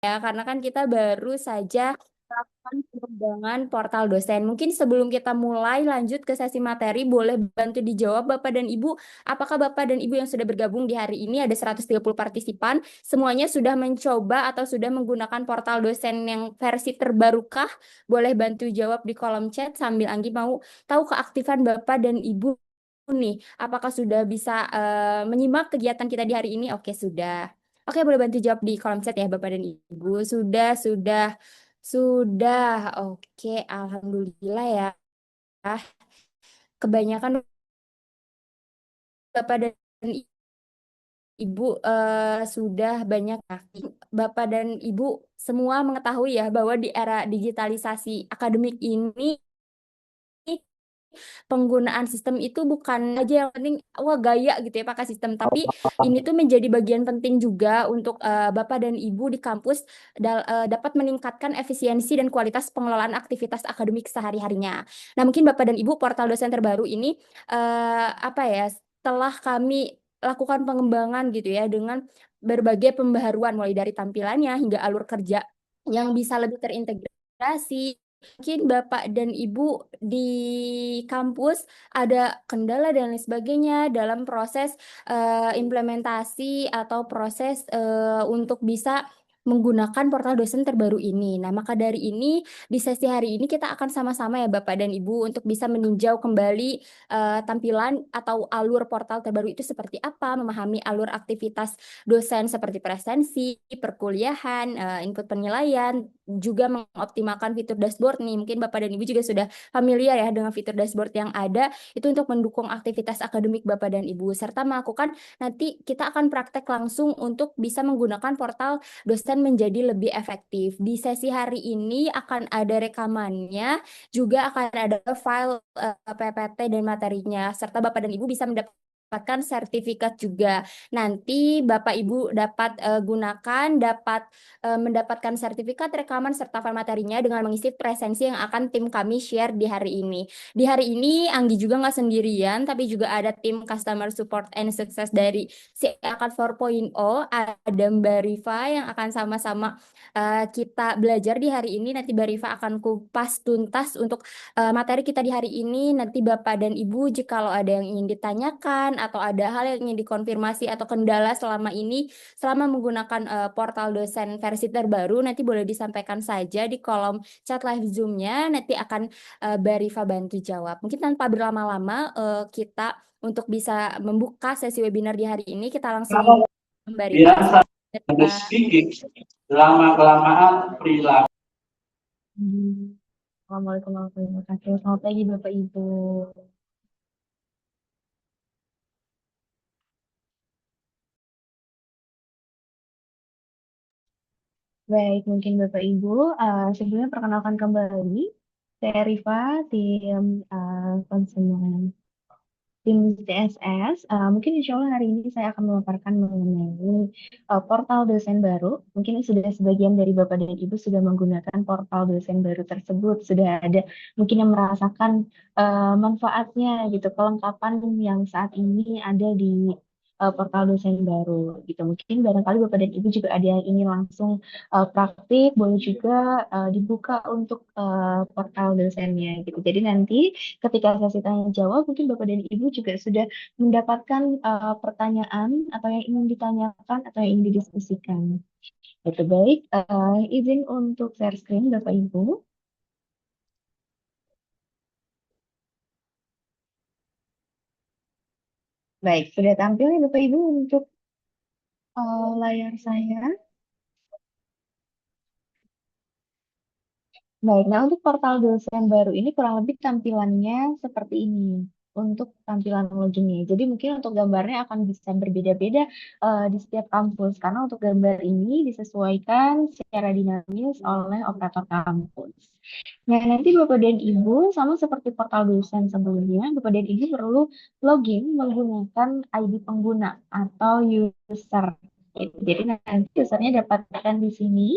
ya, karena kan kita baru saja melakukan pengembangan portal dosen. Mungkin sebelum kita mulai lanjut ke sesi materi, boleh bantu dijawab Bapak dan Ibu, apakah Bapak dan Ibu yang sudah bergabung di hari ini ada 130 partisipan, semuanya sudah mencoba atau sudah menggunakan portal dosen yang versi terbarukah? Boleh bantu jawab di kolom chat sambil Anggi mau tahu keaktifan Bapak dan Ibu nih, apakah sudah bisa menyimak kegiatan kita di hari ini? Oke, sudah. Oke, boleh bantu jawab di kolom chat ya, Bapak dan Ibu. Sudah. Oke, alhamdulillah ya. Kebanyakan Bapak dan Ibu sudah banyak. Bapak dan Ibu semua mengetahui ya bahwa di era digitalisasi akademik ini penggunaan sistem itu bukan aja yang penting wah gaya gitu ya pakai sistem, tapi ini tuh menjadi bagian penting juga untuk Bapak dan Ibu di kampus dapat meningkatkan efisiensi dan kualitas pengelolaan aktivitas akademik sehari-harinya. Nah, mungkin Bapak dan Ibu portal dosen terbaru ini apa ya, setelah kami lakukan pengembangan gitu ya dengan berbagai pembaharuan mulai dari tampilannya hingga alur kerja yang bisa lebih terintegrasi. Mungkin Bapak dan Ibu di kampus ada kendala dan lain sebagainya dalam proses implementasi atau proses untuk bisa menggunakan portal dosen terbaru ini. Nah, maka dari ini di sesi hari ini kita akan sama-sama ya Bapak dan Ibu untuk bisa meninjau kembali tampilan atau alur portal terbaru itu seperti apa, memahami alur aktivitas dosen seperti presensi, perkuliahan, input penilaian, juga mengoptimalkan fitur dashboard nih. Mungkin Bapak dan Ibu juga sudah familiar ya dengan fitur dashboard yang ada itu untuk mendukung aktivitas akademik Bapak dan Ibu serta melakukan nanti kita akan praktek langsung untuk bisa menggunakan portal dosen menjadi lebih efektif. Di sesi hari ini akan ada rekamannya, juga akan ada file PPT dan materinya serta Bapak dan Ibu bisa mendapatkan sertifikat juga. Nanti Bapak Ibu dapat dapat mendapatkan sertifikat rekaman serta file materinya dengan mengisi presensi yang akan tim kami share di hari ini. Di hari ini Anggi juga nggak sendirian, tapi juga ada tim Customer Support and Success dari si Akad 4.0, ada Mbak Rifa yang akan sama-sama kita belajar di hari ini. Nanti Mbak Rifa akan kupas tuntas untuk materi kita di hari ini. Nanti Bapak dan Ibu jikalau ada yang ingin ditanyakan atau ada hal yang ingin dikonfirmasi atau kendala selama ini selama menggunakan portal dosen versi terbaru, nanti boleh disampaikan saja di kolom chat live Zoom-nya. Nanti akan Mbak Rifa bantu jawab. Mungkin tanpa berlama-lama kita untuk bisa membuka sesi webinar di hari ini, kita langsung Mbak Rifa. Biasa ada speaking, lama-kelamaan perilaku. Assalamualaikum warahmatullahi wabarakatuh. Selamat pagi Bapak Ibu. Baik, mungkin Bapak Ibu, sebelumnya perkenalkan kembali, saya Rifa, tim konsumen tim CSS. Mungkin insya Allah hari ini saya akan memaparkan mengenai portal dosen baru. Mungkin sudah sebagian dari Bapak dan Ibu sudah menggunakan portal dosen baru tersebut, sudah ada mungkin yang merasakan manfaatnya gitu, kelengkapan yang saat ini ada di portal dosen baru gitu. Mungkin barangkali Bapak dan Ibu juga ada yang ingin langsung praktik, boleh juga dibuka untuk portal dosennya gitu. Jadi nanti ketika sesi tanya jawab, mungkin Bapak dan Ibu juga sudah mendapatkan pertanyaan atau yang ingin ditanyakan atau yang ingin didiskusikan. Itu baik, izin untuk share screen Bapak Ibu. Baik, sudah tampil ya Bapak Ibu untuk layar saya. Baik, nah untuk portal dosen baru ini kurang lebih tampilannya seperti ini untuk tampilan loginnya. Jadi mungkin untuk gambarnya akan bisa berbeda-beda di setiap kampus karena untuk gambar ini disesuaikan secara dinamis oleh operator kampus. Nah, nanti Bapak dan Ibu sama seperti portal dosen sebelumnya, Bapak dan Ibu perlu login menggunakan ID pengguna atau user. Gitu. Jadi nanti usernya dapatkan di sini,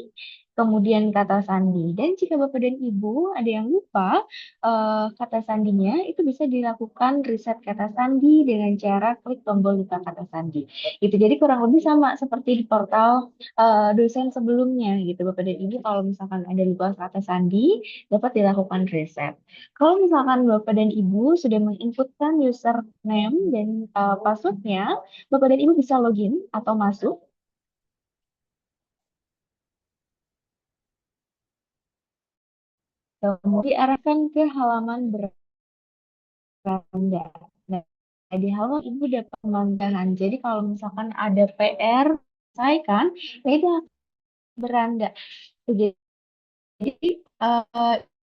kemudian kata sandi. Dan jika Bapak dan Ibu ada yang lupa kata sandinya, itu bisa dilakukan riset kata sandi dengan cara klik tombol lupa kata sandi. Gitu. Jadi kurang lebih sama seperti di portal dosen sebelumnya gitu. Bapak dan Ibu kalau misalkan ada lupa kata sandi, dapat dilakukan riset. Kalau misalkan Bapak dan Ibu sudah menginputkan username dan passwordnya, Bapak dan Ibu bisa login atau masuk. Kemudian diarahkan ke halaman beranda. Nah, di halaman ibu dapat pemanggilan. Jadi kalau misalkan ada PR, saya kan, nah itu beranda. Jadi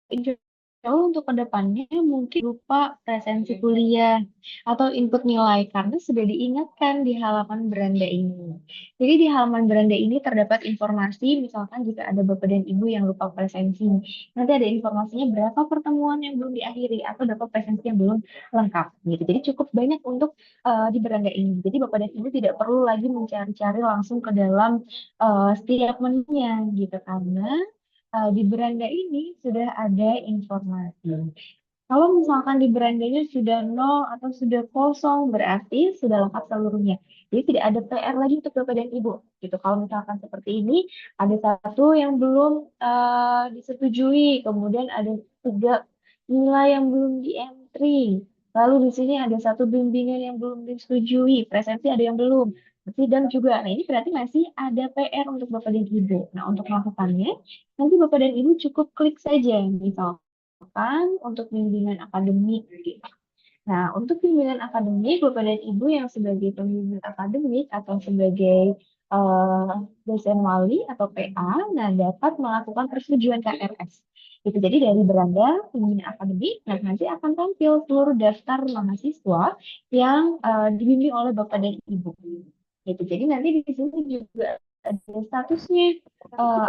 insya Allah untuk kedepannya mungkin lupa presensi kuliah atau input nilai karena sudah diingatkan di halaman beranda ini. Jadi di halaman beranda ini terdapat informasi misalkan jika ada bapak dan ibu yang lupa presensi, nanti ada informasinya berapa pertemuan yang belum diakhiri atau berapa presensi yang belum lengkap gitu. Jadi cukup banyak untuk di beranda ini. Jadi bapak dan ibu tidak perlu lagi mencari-cari langsung ke dalam setiap menunya gitu karena di beranda ini sudah ada informasi. Kalau misalkan di berandanya sudah nol atau sudah kosong, berarti sudah lengkap seluruhnya. Jadi tidak ada PR lagi untuk Bapak dan Ibu. Gitu. Kalau misalkan seperti ini, ada satu yang belum disetujui, kemudian ada tiga nilai yang belum di-entry. Lalu di sini ada satu bimbingan yang belum disetujui, presensi ada yang belum, sidang juga. Nah, ini berarti masih ada PR untuk Bapak dan Ibu. Nah, untuk melakukannya, nanti Bapak dan Ibu cukup klik saja, misalkan untuk bimbingan akademik. Gitu. Nah, untuk bimbingan akademik, Bapak dan Ibu yang sebagai pembimbing akademik atau sebagai eh, dosen wali atau PA, nah dapat melakukan persetujuan KRS. Itu jadi dari beranda pembimbing akademik, nah nanti akan tampil seluruh daftar mahasiswa yang dibimbing oleh Bapak dan Ibu. Gitu. Jadi nanti di sini juga ada statusnya,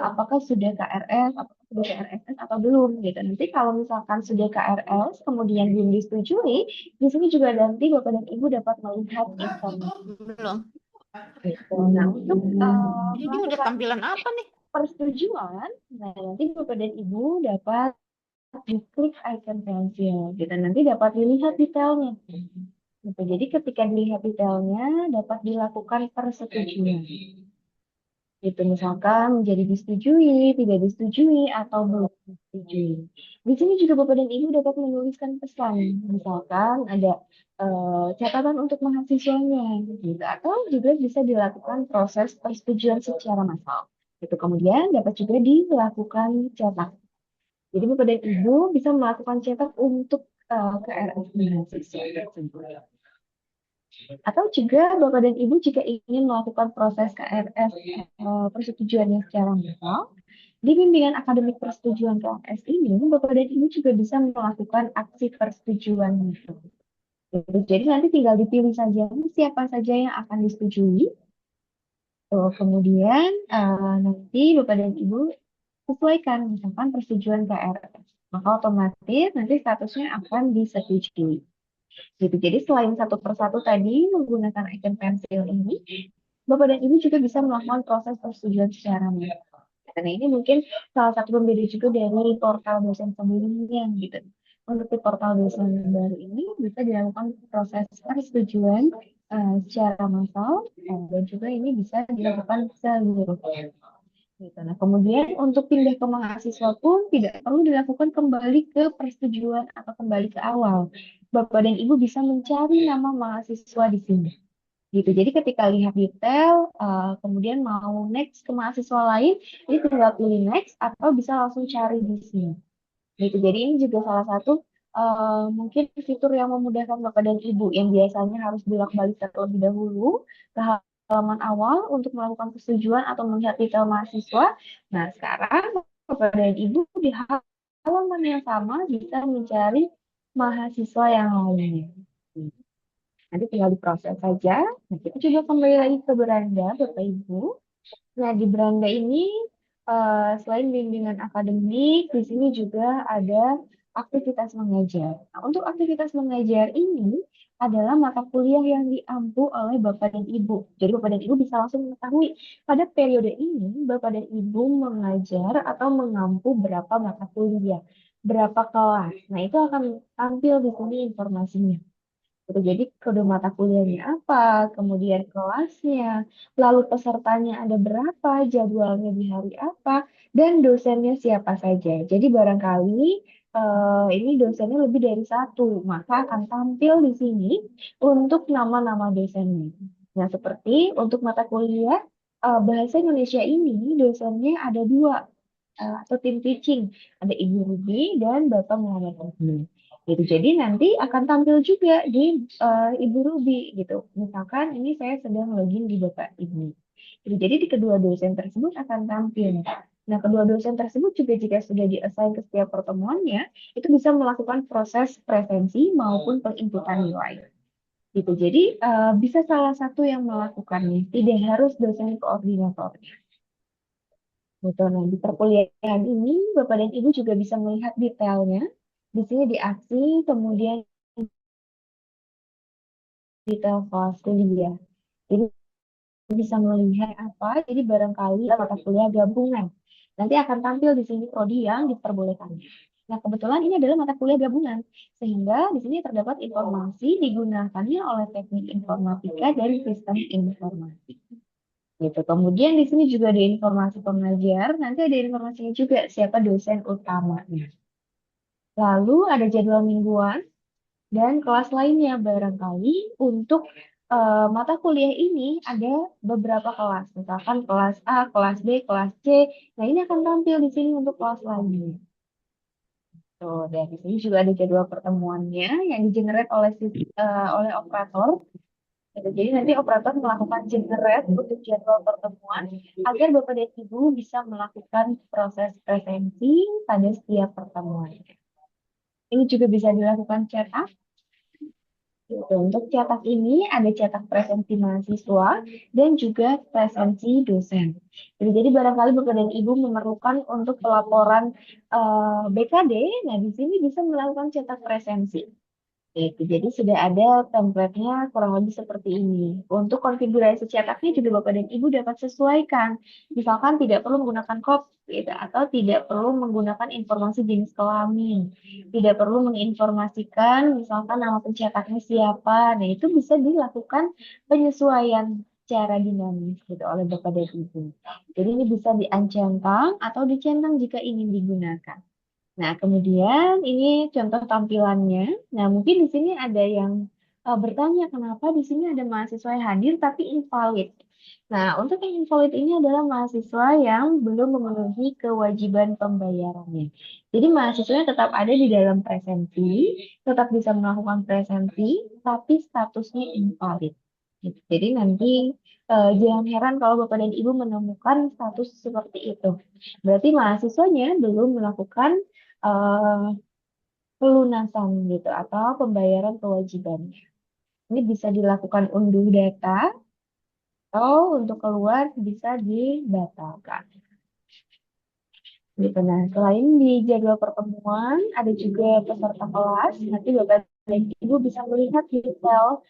apakah sudah KRS, apakah sudah KRSS atau belum gitu. Nanti kalau misalkan sudah KRS, kemudian belum disetujui, di sini juga nanti Bapak dan Ibu dapat melihat informasi. Belum. Gitu. Nah, untuk Jadi udah melakukan tampilan apa nih? persetujuan, nah nanti Bapak dan Ibu dapat diklik icon pensil, gitu. Nanti dapat dilihat detailnya. Gitu. Jadi ketika dilihat detailnya, dapat dilakukan persetujuan. Itu misalkan menjadi disetujui, tidak disetujui, atau belum disetujui. Di sini juga Bapak dan Ibu dapat menuliskan pesan, misalkan ada catatan untuk mahasiswanya, gitu. Atau juga bisa dilakukan proses persetujuan secara massal. Itu kemudian dapat juga dilakukan cetak. Jadi Bapak dan Ibu bisa melakukan cetak untuk KRS mahasiswa tersebut. Atau juga Bapak dan Ibu jika ingin melakukan proses KRS persetujuannya secara massal, di bimbingan akademik persetujuan KRS ini, Bapak dan Ibu juga bisa melakukan aksi persetujuan itu. Jadi nanti tinggal dipilih saja siapa saja yang akan disetujui. Kemudian nanti Bapak dan Ibu sesuaikan misalkan persetujuan KRS. Maka otomatis nanti statusnya akan disetujui. Gitu. Jadi selain satu persatu tadi menggunakan icon pensil ini, Bapak dan Ibu juga bisa melakukan proses persetujuan secara manual. Karena ini mungkin salah satu pembeda juga dari portal dosen sebelumnya gitu. Untuk di portal dosen baru ini bisa dilakukan proses persetujuan secara massal dan juga ini bisa dilakukan seluruhnya. Gitu. Nah, kemudian untuk pindah ke mahasiswa pun tidak perlu dilakukan kembali ke persetujuan atau kembali ke awal. Bapak dan Ibu bisa mencari nama mahasiswa di sini. Gitu. Jadi ketika lihat detail, kemudian mau next ke mahasiswa lain, ini tinggal pilih next atau bisa langsung cari di sini. Gitu. Jadi ini juga salah satu mungkin fitur yang memudahkan Bapak dan Ibu yang biasanya harus bolak-balik terlebih dahulu ke halaman awal untuk melakukan persetujuan atau melihat detail mahasiswa. Nah, sekarang Bapak dan Ibu di halaman yang sama bisa mencari mahasiswa yang lainnya. Nanti tinggal diproses saja. Nah, kita juga kembali lagi ke beranda, Bapak Ibu. Nah, di beranda ini selain bimbingan akademik, di sini juga ada aktivitas mengajar. Nah, untuk aktivitas mengajar ini, adalah mata kuliah yang diampu oleh Bapak dan Ibu. Jadi Bapak dan Ibu bisa langsung mengetahui pada periode ini Bapak dan Ibu mengajar atau mengampu berapa mata kuliah, berapa kelas. Nah, itu akan tampil di sini informasinya. Gitu. Jadi kode mata kuliahnya apa, kemudian kelasnya, lalu pesertanya ada berapa, jadwalnya di hari apa, dan dosennya siapa saja. Jadi barangkali ini dosennya lebih dari satu, maka akan tampil di sini untuk nama-nama dosennya. Nah, seperti untuk mata kuliah Bahasa Indonesia ini dosennya ada dua atau tim teaching, ada Ibu Ruby dan Bapak Muhammad Azmi gitu. Jadi nanti akan tampil juga di Ibu Ruby gitu. Misalkan ini saya sedang login di Bapak Ibu. Gitu. Jadi di kedua dosen tersebut akan tampil. Nah, kedua dosen tersebut juga jika sudah di-assign ke setiap pertemuannya, itu bisa melakukan proses presensi maupun penginputan nilai. Gitu. Jadi bisa salah satu yang melakukannya, tidak harus dosen koordinator. Gitu. Nah, di perkuliahan ini Bapak dan Ibu juga bisa melihat detailnya. Di sini di aksi, kemudian detail kelas kuliah. Jadi bisa melihat apa, jadi barangkali mata kuliah gabungan. Nanti akan tampil di sini prodi yang diperbolehkan. Nah, kebetulan ini adalah mata kuliah gabungan, sehingga di sini terdapat informasi digunakannya oleh teknik informatika dan sistem informasi. Gitu. Kemudian di sini juga ada informasi pengajar, nanti ada informasinya juga siapa dosen utamanya. Lalu ada jadwal mingguan dan kelas lainnya barangkali untuk mata kuliah ini ada beberapa kelas, misalkan kelas A, kelas B, kelas C. Nah, ini akan tampil di sini untuk kelas lainnya. Tuh, dan di sini juga ada jadwal pertemuannya yang di-generate oleh operator. Gitu. Jadi nanti operator melakukan generate untuk jadwal pertemuan agar Bapak dan Ibu bisa melakukan proses presensi pada setiap pertemuan. Ini juga bisa dilakukan cetak. Gitu. Untuk cetak ini ada cetak presensi mahasiswa dan juga presensi dosen. Jadi barangkali Bapak dan Ibu memerlukan untuk pelaporan BKD, nah di sini bisa melakukan cetak presensi. Gitu. Jadi sudah ada template-nya kurang lebih seperti ini. Untuk konfigurasi cetaknya juga Bapak dan Ibu dapat sesuaikan. Misalkan tidak perlu menggunakan kopi gitu, atau tidak perlu menggunakan informasi jenis kelamin. Tidak perlu menginformasikan misalkan nama pencetaknya siapa. Nah, itu bisa dilakukan penyesuaian secara dinamis gitu oleh Bapak dan Ibu. Jadi ini bisa diancentang atau dicentang jika ingin digunakan. Nah, kemudian ini contoh tampilannya. Nah, mungkin di sini ada yang bertanya kenapa di sini ada mahasiswa yang hadir tapi invalid. Nah, untuk yang invalid ini adalah mahasiswa yang belum memenuhi kewajiban pembayarannya. Jadi mahasiswanya tetap ada di dalam presensi, tetap bisa melakukan presensi, tapi statusnya invalid. Gitu. Jadi nanti jangan heran kalau Bapak dan Ibu menemukan status seperti itu. Berarti mahasiswanya belum melakukan eh, pelunasan gitu atau pembayaran kewajibannya. Ini bisa dilakukan unduh data atau untuk keluar bisa dibatalkan. Gitu. Nah, selain di jadwal pertemuan, ada juga peserta kelas. Nanti Bapak dan Ibu bisa melihat detail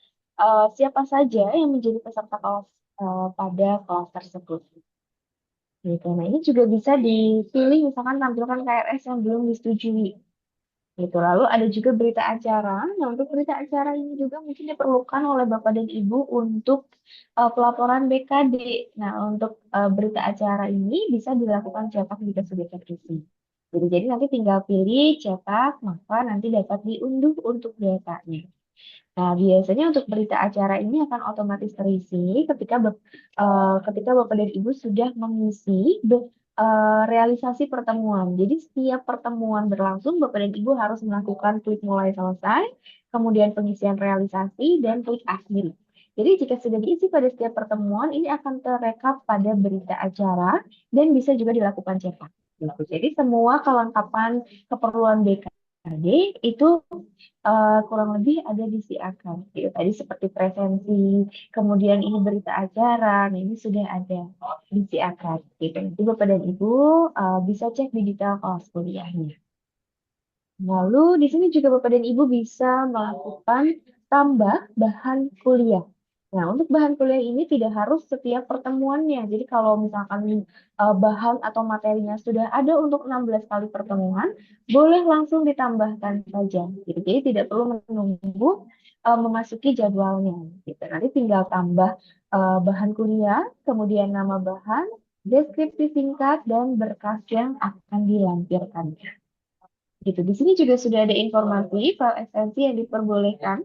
siapa saja yang menjadi peserta kelas pada kelas tersebut. Gitu. Nah, ini juga bisa dipilih misalkan tampilkan KRS yang belum disetujui. Gitu. Lalu ada juga berita acara. Nah, untuk berita acara ini juga mungkin diperlukan oleh Bapak dan Ibu untuk pelaporan BKD. Nah, untuk berita acara ini bisa dilakukan cetak jika sudah terisi. Jadi nanti tinggal pilih cetak, maka nanti dapat diunduh untuk datanya. Nah, biasanya untuk berita acara ini akan otomatis terisi ketika Bapak dan Ibu sudah mengisi realisasi pertemuan. Jadi setiap pertemuan berlangsung, Bapak dan Ibu harus melakukan klik mulai selesai, kemudian pengisian realisasi, dan klik akhir. Jadi jika sudah diisi pada setiap pertemuan, ini akan terekap pada berita acara dan bisa juga dilakukan cetak. Gitu. Jadi semua kelengkapan keperluan BKD itu kurang lebih ada di si akar. Gitu. Tadi seperti presensi, kemudian ini berita acara, nah ini sudah ada di si akar. Gitu. Nanti Bapak dan Ibu bisa cek di detail kelas kuliahnya. Lalu di sini juga Bapak dan Ibu bisa melakukan tambah bahan kuliah. Nah, untuk bahan kuliah ini tidak harus setiap pertemuannya. Jadi kalau misalkan bahan atau materinya sudah ada untuk 16 kali pertemuan, boleh langsung ditambahkan saja. Jadi tidak perlu menunggu memasuki jadwalnya. Gitu. Nanti tinggal tambah bahan kuliah, kemudian nama bahan, deskripsi singkat, dan berkas yang akan dilampirkan. Gitu. Di sini juga sudah ada informasi file ekstensi yang diperbolehkan.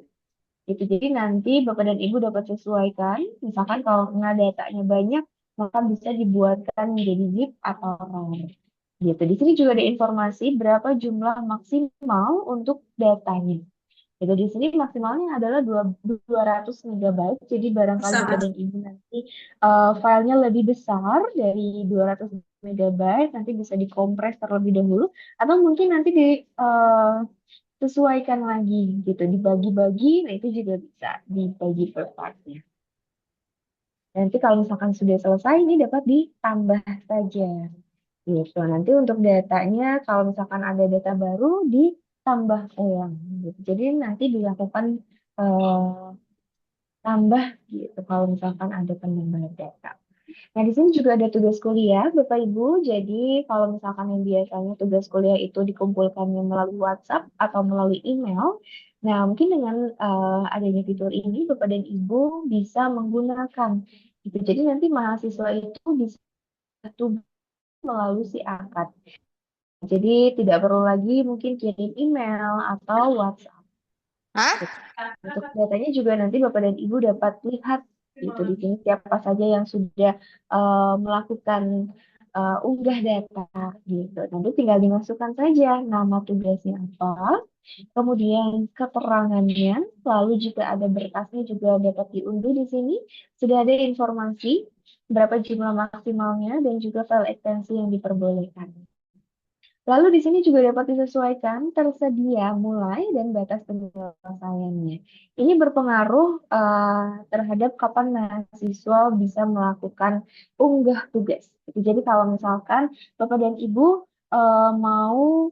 Gitu. Jadi nanti Bapak dan Ibu dapat sesuaikan. Misalkan kalau kena datanya banyak, maka bisa dibuatkan menjadi zip atau RAR. Gitu. Di sini juga ada informasi berapa jumlah maksimal untuk datanya. Gitu. Di sini maksimalnya adalah 200 MB. Jadi barangkali Bapak dan Ibu nanti filenya lebih besar dari 200 MB, nanti bisa dikompres terlebih dahulu. Atau mungkin nanti sesuaikan lagi gitu, dibagi-bagi, nah itu juga bisa dibagi per partnya. Nanti kalau misalkan sudah selesai, ini dapat ditambah saja. Gitu. Nanti untuk datanya, kalau misalkan ada data baru, ditambah ulang. Gitu. Jadi nanti dilakukan eh, tambah gitu kalau misalkan ada penambahan data. Nah, di sini juga ada tugas kuliah, Bapak Ibu. Jadi, kalau misalkan yang biasanya tugas kuliah itu dikumpulkannya melalui WhatsApp atau melalui email, nah mungkin dengan adanya fitur ini, Bapak dan Ibu bisa menggunakan. Gitu. Jadi, nanti mahasiswa itu bisa tugas melalui si akad. Jadi, tidak perlu lagi mungkin kirim email atau WhatsApp. Hah? Untuk datanya juga nanti Bapak dan Ibu dapat lihat gitu di sini siapa saja yang sudah melakukan unggah data gitu. Nanti tinggal dimasukkan saja nama tugasnya apa, kemudian keterangannya, lalu jika ada berkasnya juga dapat diunduh di sini. Sudah ada informasi berapa jumlah maksimalnya dan juga file ekstensi yang diperbolehkan. Lalu di sini juga dapat disesuaikan tersedia mulai dan batas penyelesaiannya. Ini berpengaruh terhadap kapan mahasiswa bisa melakukan unggah tugas. Jadi kalau misalkan Bapak dan Ibu mau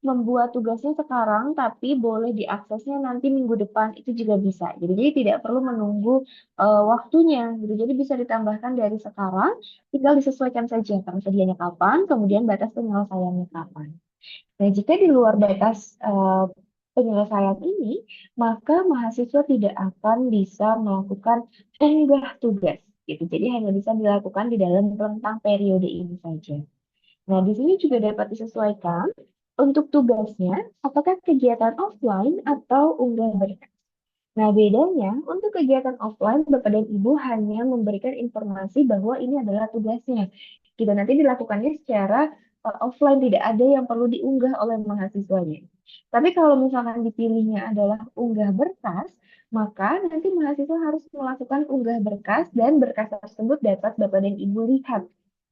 membuat tugasnya sekarang, tapi boleh diaksesnya nanti minggu depan, itu juga bisa. Jadi tidak perlu menunggu waktunya. Jadi bisa ditambahkan dari sekarang, tinggal disesuaikan saja tersedianya kapan, kemudian batas penyelesaiannya kapan. Nah, jika di luar batas penyelesaian ini, maka mahasiswa tidak akan bisa melakukan unggah tugas. Gitu. Jadi hanya bisa dilakukan di dalam rentang periode ini saja. Nah, di sini juga dapat disesuaikan untuk tugasnya, apakah kegiatan offline atau unggah berkas. Nah, bedanya untuk kegiatan offline, Bapak dan Ibu hanya memberikan informasi bahwa ini adalah tugasnya. Kita nanti dilakukannya secara offline, tidak ada yang perlu diunggah oleh mahasiswanya. Tapi kalau misalkan dipilihnya adalah unggah berkas, maka nanti mahasiswa harus melakukan unggah berkas dan berkas tersebut dapat Bapak dan Ibu lihat.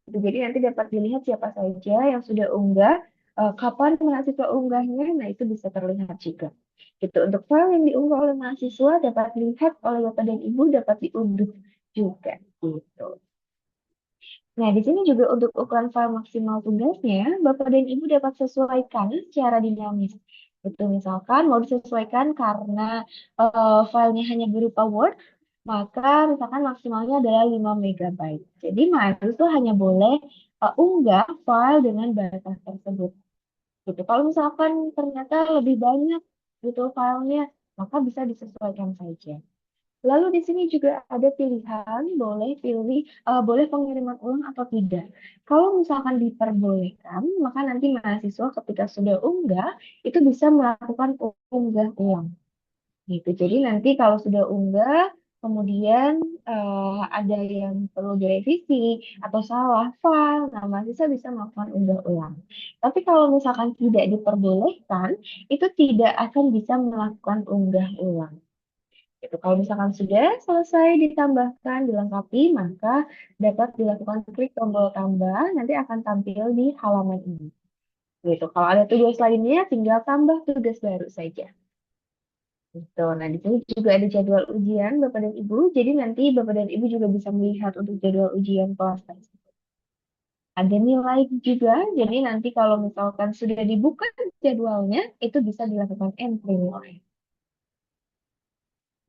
Jadi nanti dapat dilihat siapa saja yang sudah unggah, kapan mahasiswa unggahnya, nah itu bisa terlihat juga. Gitu. Untuk file yang diunggah oleh mahasiswa dapat dilihat oleh Bapak dan Ibu, dapat diunduh juga. Gitu. Nah, di sini juga untuk ukuran file maksimal tugasnya, Bapak dan Ibu dapat sesuaikan secara dinamis. Betul, misalkan mau disesuaikan karena filenya hanya berupa Word, maka misalkan maksimalnya adalah 5 MB. Jadi mahasiswa hanya boleh unggah file dengan batas tersebut. Gitu. Kalau misalkan ternyata lebih banyak gitu filenya, maka bisa disesuaikan saja. Lalu di sini juga ada pilihan, boleh pengiriman ulang atau tidak. Kalau misalkan diperbolehkan, maka nanti mahasiswa ketika sudah unggah, itu bisa melakukan unggah ulang. Gitu. Jadi nanti kalau sudah unggah, kemudian ada yang perlu direvisi atau salah file, nah mahasiswa bisa melakukan unggah ulang. Tapi kalau misalkan tidak diperbolehkan, itu tidak akan bisa melakukan unggah ulang. Gitu. Kalau misalkan sudah selesai ditambahkan, dilengkapi, maka dapat dilakukan klik tombol tambah, nanti akan tampil di halaman ini. Gitu. Kalau ada tugas lainnya, tinggal tambah tugas baru saja. Gitu. Nah, di sini juga ada jadwal ujian Bapak dan Ibu. Jadi nanti Bapak dan Ibu juga bisa melihat untuk jadwal ujian kelas tersebut. Ada nilai juga, jadi nanti kalau misalkan sudah dibuka jadwalnya, itu bisa dilakukan entry nilai.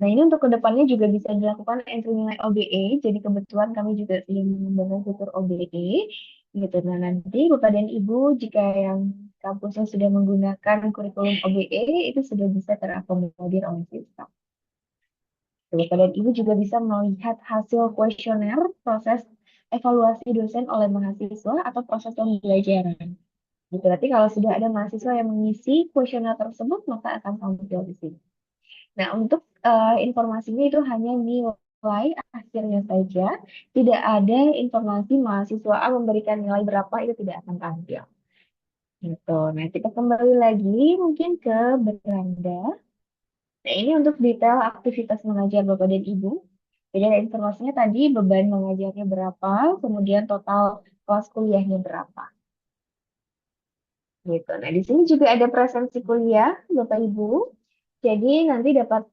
Nah, ini untuk kedepannya juga bisa dilakukan entry nilai OBE. Jadi kebetulan kami juga sedang mengembangkan fitur OBE gitu. Nah, nanti Bapak dan Ibu jika yang kampusnya sudah menggunakan kurikulum OBE itu sudah bisa terakomodir oleh sistem. Bapak dan Ibu juga bisa melihat hasil kuesioner proses evaluasi dosen oleh mahasiswa atau proses pembelajaran. Gitu. Berarti kalau sudah ada mahasiswa yang mengisi kuesioner tersebut, maka akan tampil di sini. Nah, untuk informasinya itu hanya nilai akhirnya saja, tidak ada informasi mahasiswa A memberikan nilai berapa itu tidak akan tampil. Gitu. Nah, kita kembali lagi mungkin ke beranda. Nah, ini untuk detail aktivitas mengajar Bapak dan Ibu. Jadi ada informasinya tadi beban mengajarnya berapa, kemudian total kelas kuliahnya berapa. Gitu. Nah, di sini juga ada presensi kuliah, Bapak Ibu. Jadi nanti dapat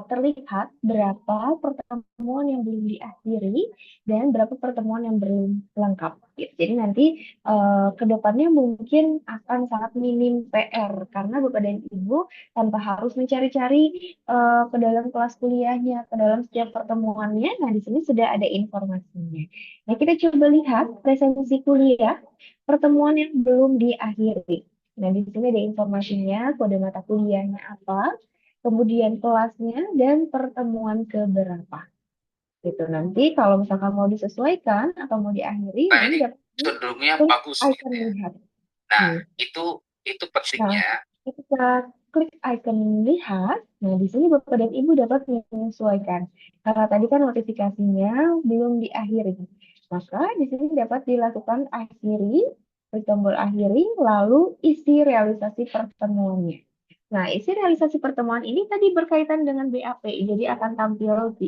terlihat berapa pertemuan yang belum diakhiri dan berapa pertemuan yang belum lengkap. Gitu. Jadi nanti ke depannya mungkin akan sangat minim PR karena Bapak dan Ibu tanpa harus mencari-cari ke dalam kelas kuliahnya, ke dalam setiap pertemuannya. Nah, di sini sudah ada informasinya. Nah, kita coba lihat presensi kuliah pertemuan yang belum diakhiri. Nah, di sini ada informasinya, kode mata kuliahnya apa, kemudian kelasnya, dan pertemuan keberapa. Gitu. Nanti kalau misalkan mau disesuaikan atau mau diakhiri, Nah, nah ini ini dapat cenderungnya klik bagus icon gitu ya. lihat. Nah, Nih. itu Nah, pentingnya. ketika klik icon lihat, nah di sini Bapak dan Ibu dapat menyesuaikan. Karena tadi kan notifikasinya belum diakhiri. Maka di sini dapat dilakukan akhiri, klik tombol akhiri, lalu isi realisasi pertemuannya. Nah, isi realisasi pertemuan ini tadi berkaitan dengan BAP, jadi akan tampil di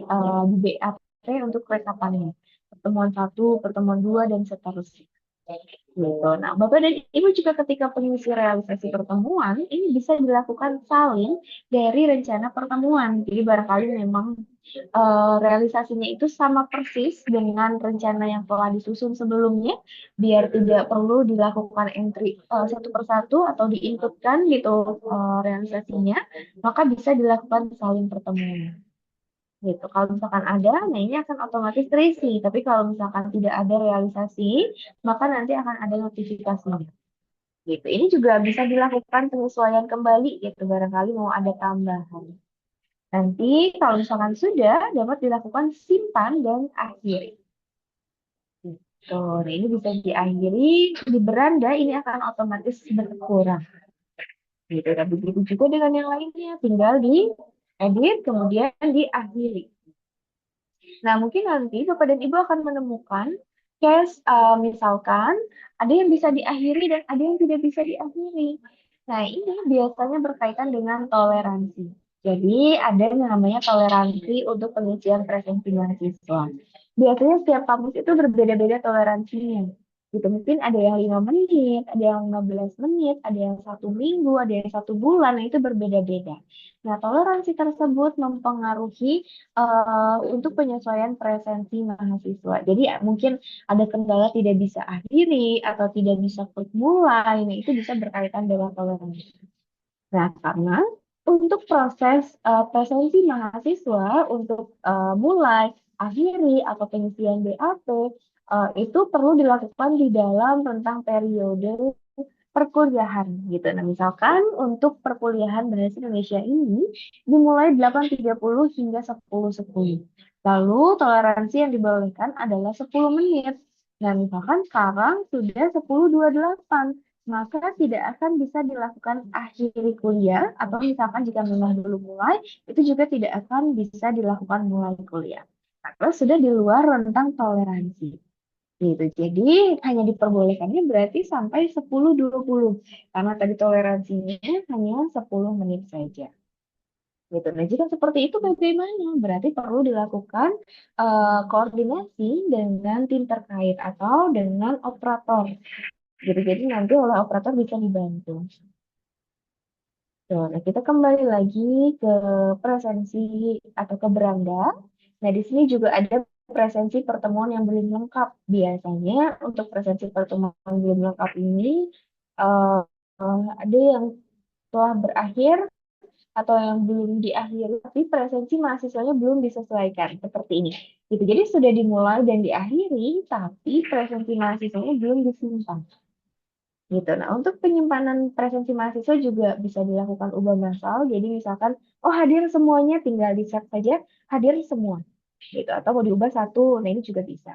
BAP untuk rekapannya. Pertemuan satu, pertemuan dua, dan seterusnya. Gitu. Nah, Bapak dan Ibu juga ketika pengisi realisasi pertemuan, ini bisa dilakukan salin dari rencana pertemuan. Jadi barangkali memang realisasinya itu sama persis dengan rencana yang telah disusun sebelumnya, biar tidak perlu dilakukan entry satu persatu atau diinputkan gitu realisasinya, maka bisa dilakukan salin pertemuan. Gitu. Kalau misalkan ada, nah ini akan otomatis terisi. Tapi kalau misalkan tidak ada realisasi, maka nanti akan ada notifikasinya. Gitu. Ini juga bisa dilakukan penyesuaian kembali gitu. Barangkali mau ada tambahan. Nanti kalau misalkan sudah, dapat dilakukan simpan dan akhiri. Gitu. Nah, ini bisa diakhiri di beranda, ini akan otomatis berkurang. Gitu. Dan begitu juga dengan yang lainnya, tinggal di edit, kemudian diakhiri. Nah, mungkin nanti Bapak dan Ibu akan menemukan case, misalkan ada yang bisa diakhiri dan ada yang tidak bisa diakhiri. Nah, ini biasanya berkaitan dengan toleransi. Jadi, ada yang namanya toleransi untuk pengisian presensi mahasiswa. Biasanya setiap kampus itu berbeda-beda toleransinya. Gitu, mungkin ada yang 5 menit, ada yang 15 menit, ada yang 1 minggu, ada yang 1 bulan, nah itu berbeda-beda. Nah, toleransi tersebut mempengaruhi untuk penyesuaian presensi mahasiswa. Jadi mungkin ada kendala tidak bisa akhiri atau tidak bisa klik mulai, nah itu bisa berkaitan dengan toleransi. Nah, karena untuk proses presensi mahasiswa untuk mulai, akhiri, atau pengisian BAP itu perlu dilakukan di dalam rentang periode perkuliahan gitu. Nah, misalkan untuk perkuliahan Bahasa Indonesia ini dimulai 8.30 hingga 10.10. Lalu toleransi yang dibolehkan adalah 10 menit. Nah, misalkan sekarang sudah 10.28, maka tidak akan bisa dilakukan akhiri kuliah atau misalkan jika memang belum mulai, itu juga tidak akan bisa dilakukan mulai kuliah. Karena sudah di luar rentang toleransi. Gitu. Jadi hanya diperbolehkannya berarti sampai 10.20. Karena tadi toleransinya hanya 10 menit saja. Gitu. Nah, jika seperti itu bagaimana? Berarti perlu dilakukan koordinasi dengan tim terkait atau dengan operator. Gitu. Jadi nanti oleh operator bisa dibantu. Tuh, nah, kita kembali lagi ke presensi atau ke beranda. Nah, di sini juga ada presensi pertemuan yang belum lengkap. Biasanya untuk presensi pertemuan belum lengkap ini ada yang telah berakhir, atau yang belum diakhiri, tapi presensi mahasiswanya belum disesuaikan seperti ini. Gitu. Jadi sudah dimulai dan diakhiri, tapi presensi mahasiswanya belum disimpan. Gitu. Nah, untuk penyimpanan presensi mahasiswa juga bisa dilakukan ubah massal. Jadi misalkan, oh hadir semuanya, tinggal di-set saja hadir semua. Gitu. Atau mau diubah satu, nah ini juga bisa.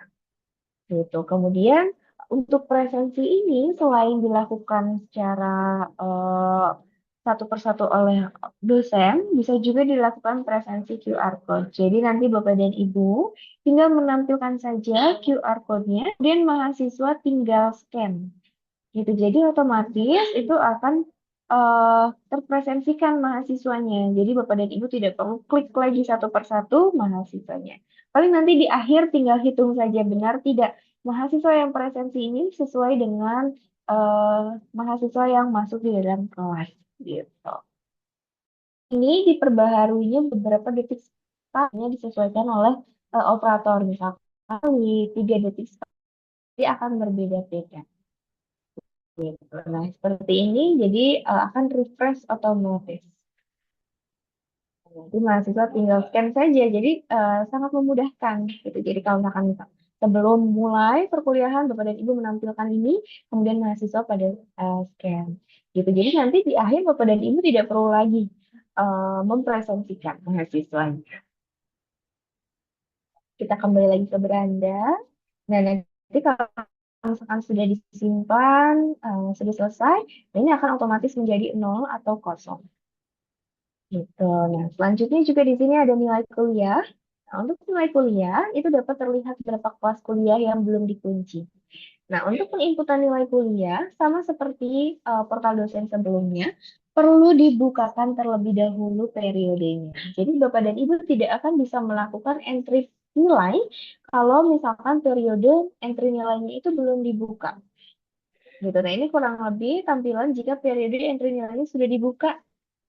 Gitu. Kemudian untuk presensi ini selain dilakukan secara satu persatu oleh dosen, bisa juga dilakukan presensi QR code. Jadi nanti Bapak dan Ibu tinggal menampilkan saja QR code-nya, dan mahasiswa tinggal scan. Gitu. Jadi otomatis itu akan terpresensikan mahasiswanya. Jadi Bapak dan Ibu tidak perlu klik lagi satu persatu mahasiswanya. Paling nanti di akhir tinggal hitung saja benar tidak mahasiswa yang presensi ini sesuai dengan mahasiswa yang masuk di dalam kelas. Gitu. Ini diperbaharuinya beberapa detik sekali disesuaikan oleh operator. Misalkan di 3 detik sekali akan berbeda-beda. Gitu. Nah, seperti ini jadi akan refresh otomatis. Nanti mahasiswa tinggal scan saja, jadi sangat memudahkan. Gitu. Jadi kalau misalkan sebelum mulai perkuliahan, Bapak dan Ibu menampilkan ini, kemudian mahasiswa pada scan. Gitu. Jadi nanti di akhir Bapak dan Ibu tidak perlu lagi mempresentasikan mahasiswanya. Kita kembali lagi ke beranda. Nah, nanti kalau misalkan sudah disimpan, sudah selesai, ini akan otomatis menjadi 0 atau kosong. Gitu. Nah, selanjutnya juga di sini ada nilai kuliah. Nah, untuk nilai kuliah, itu dapat terlihat berapa kelas kuliah yang belum dikunci. Nah, untuk penginputan nilai kuliah, sama seperti portal dosen sebelumnya, perlu dibukakan terlebih dahulu periodenya. Jadi, Bapak dan Ibu tidak akan bisa melakukan entry nilai kalau misalkan periode entry nilainya itu belum dibuka. Gitu. Nah, ini kurang lebih tampilan jika periode entry nilainya sudah dibuka.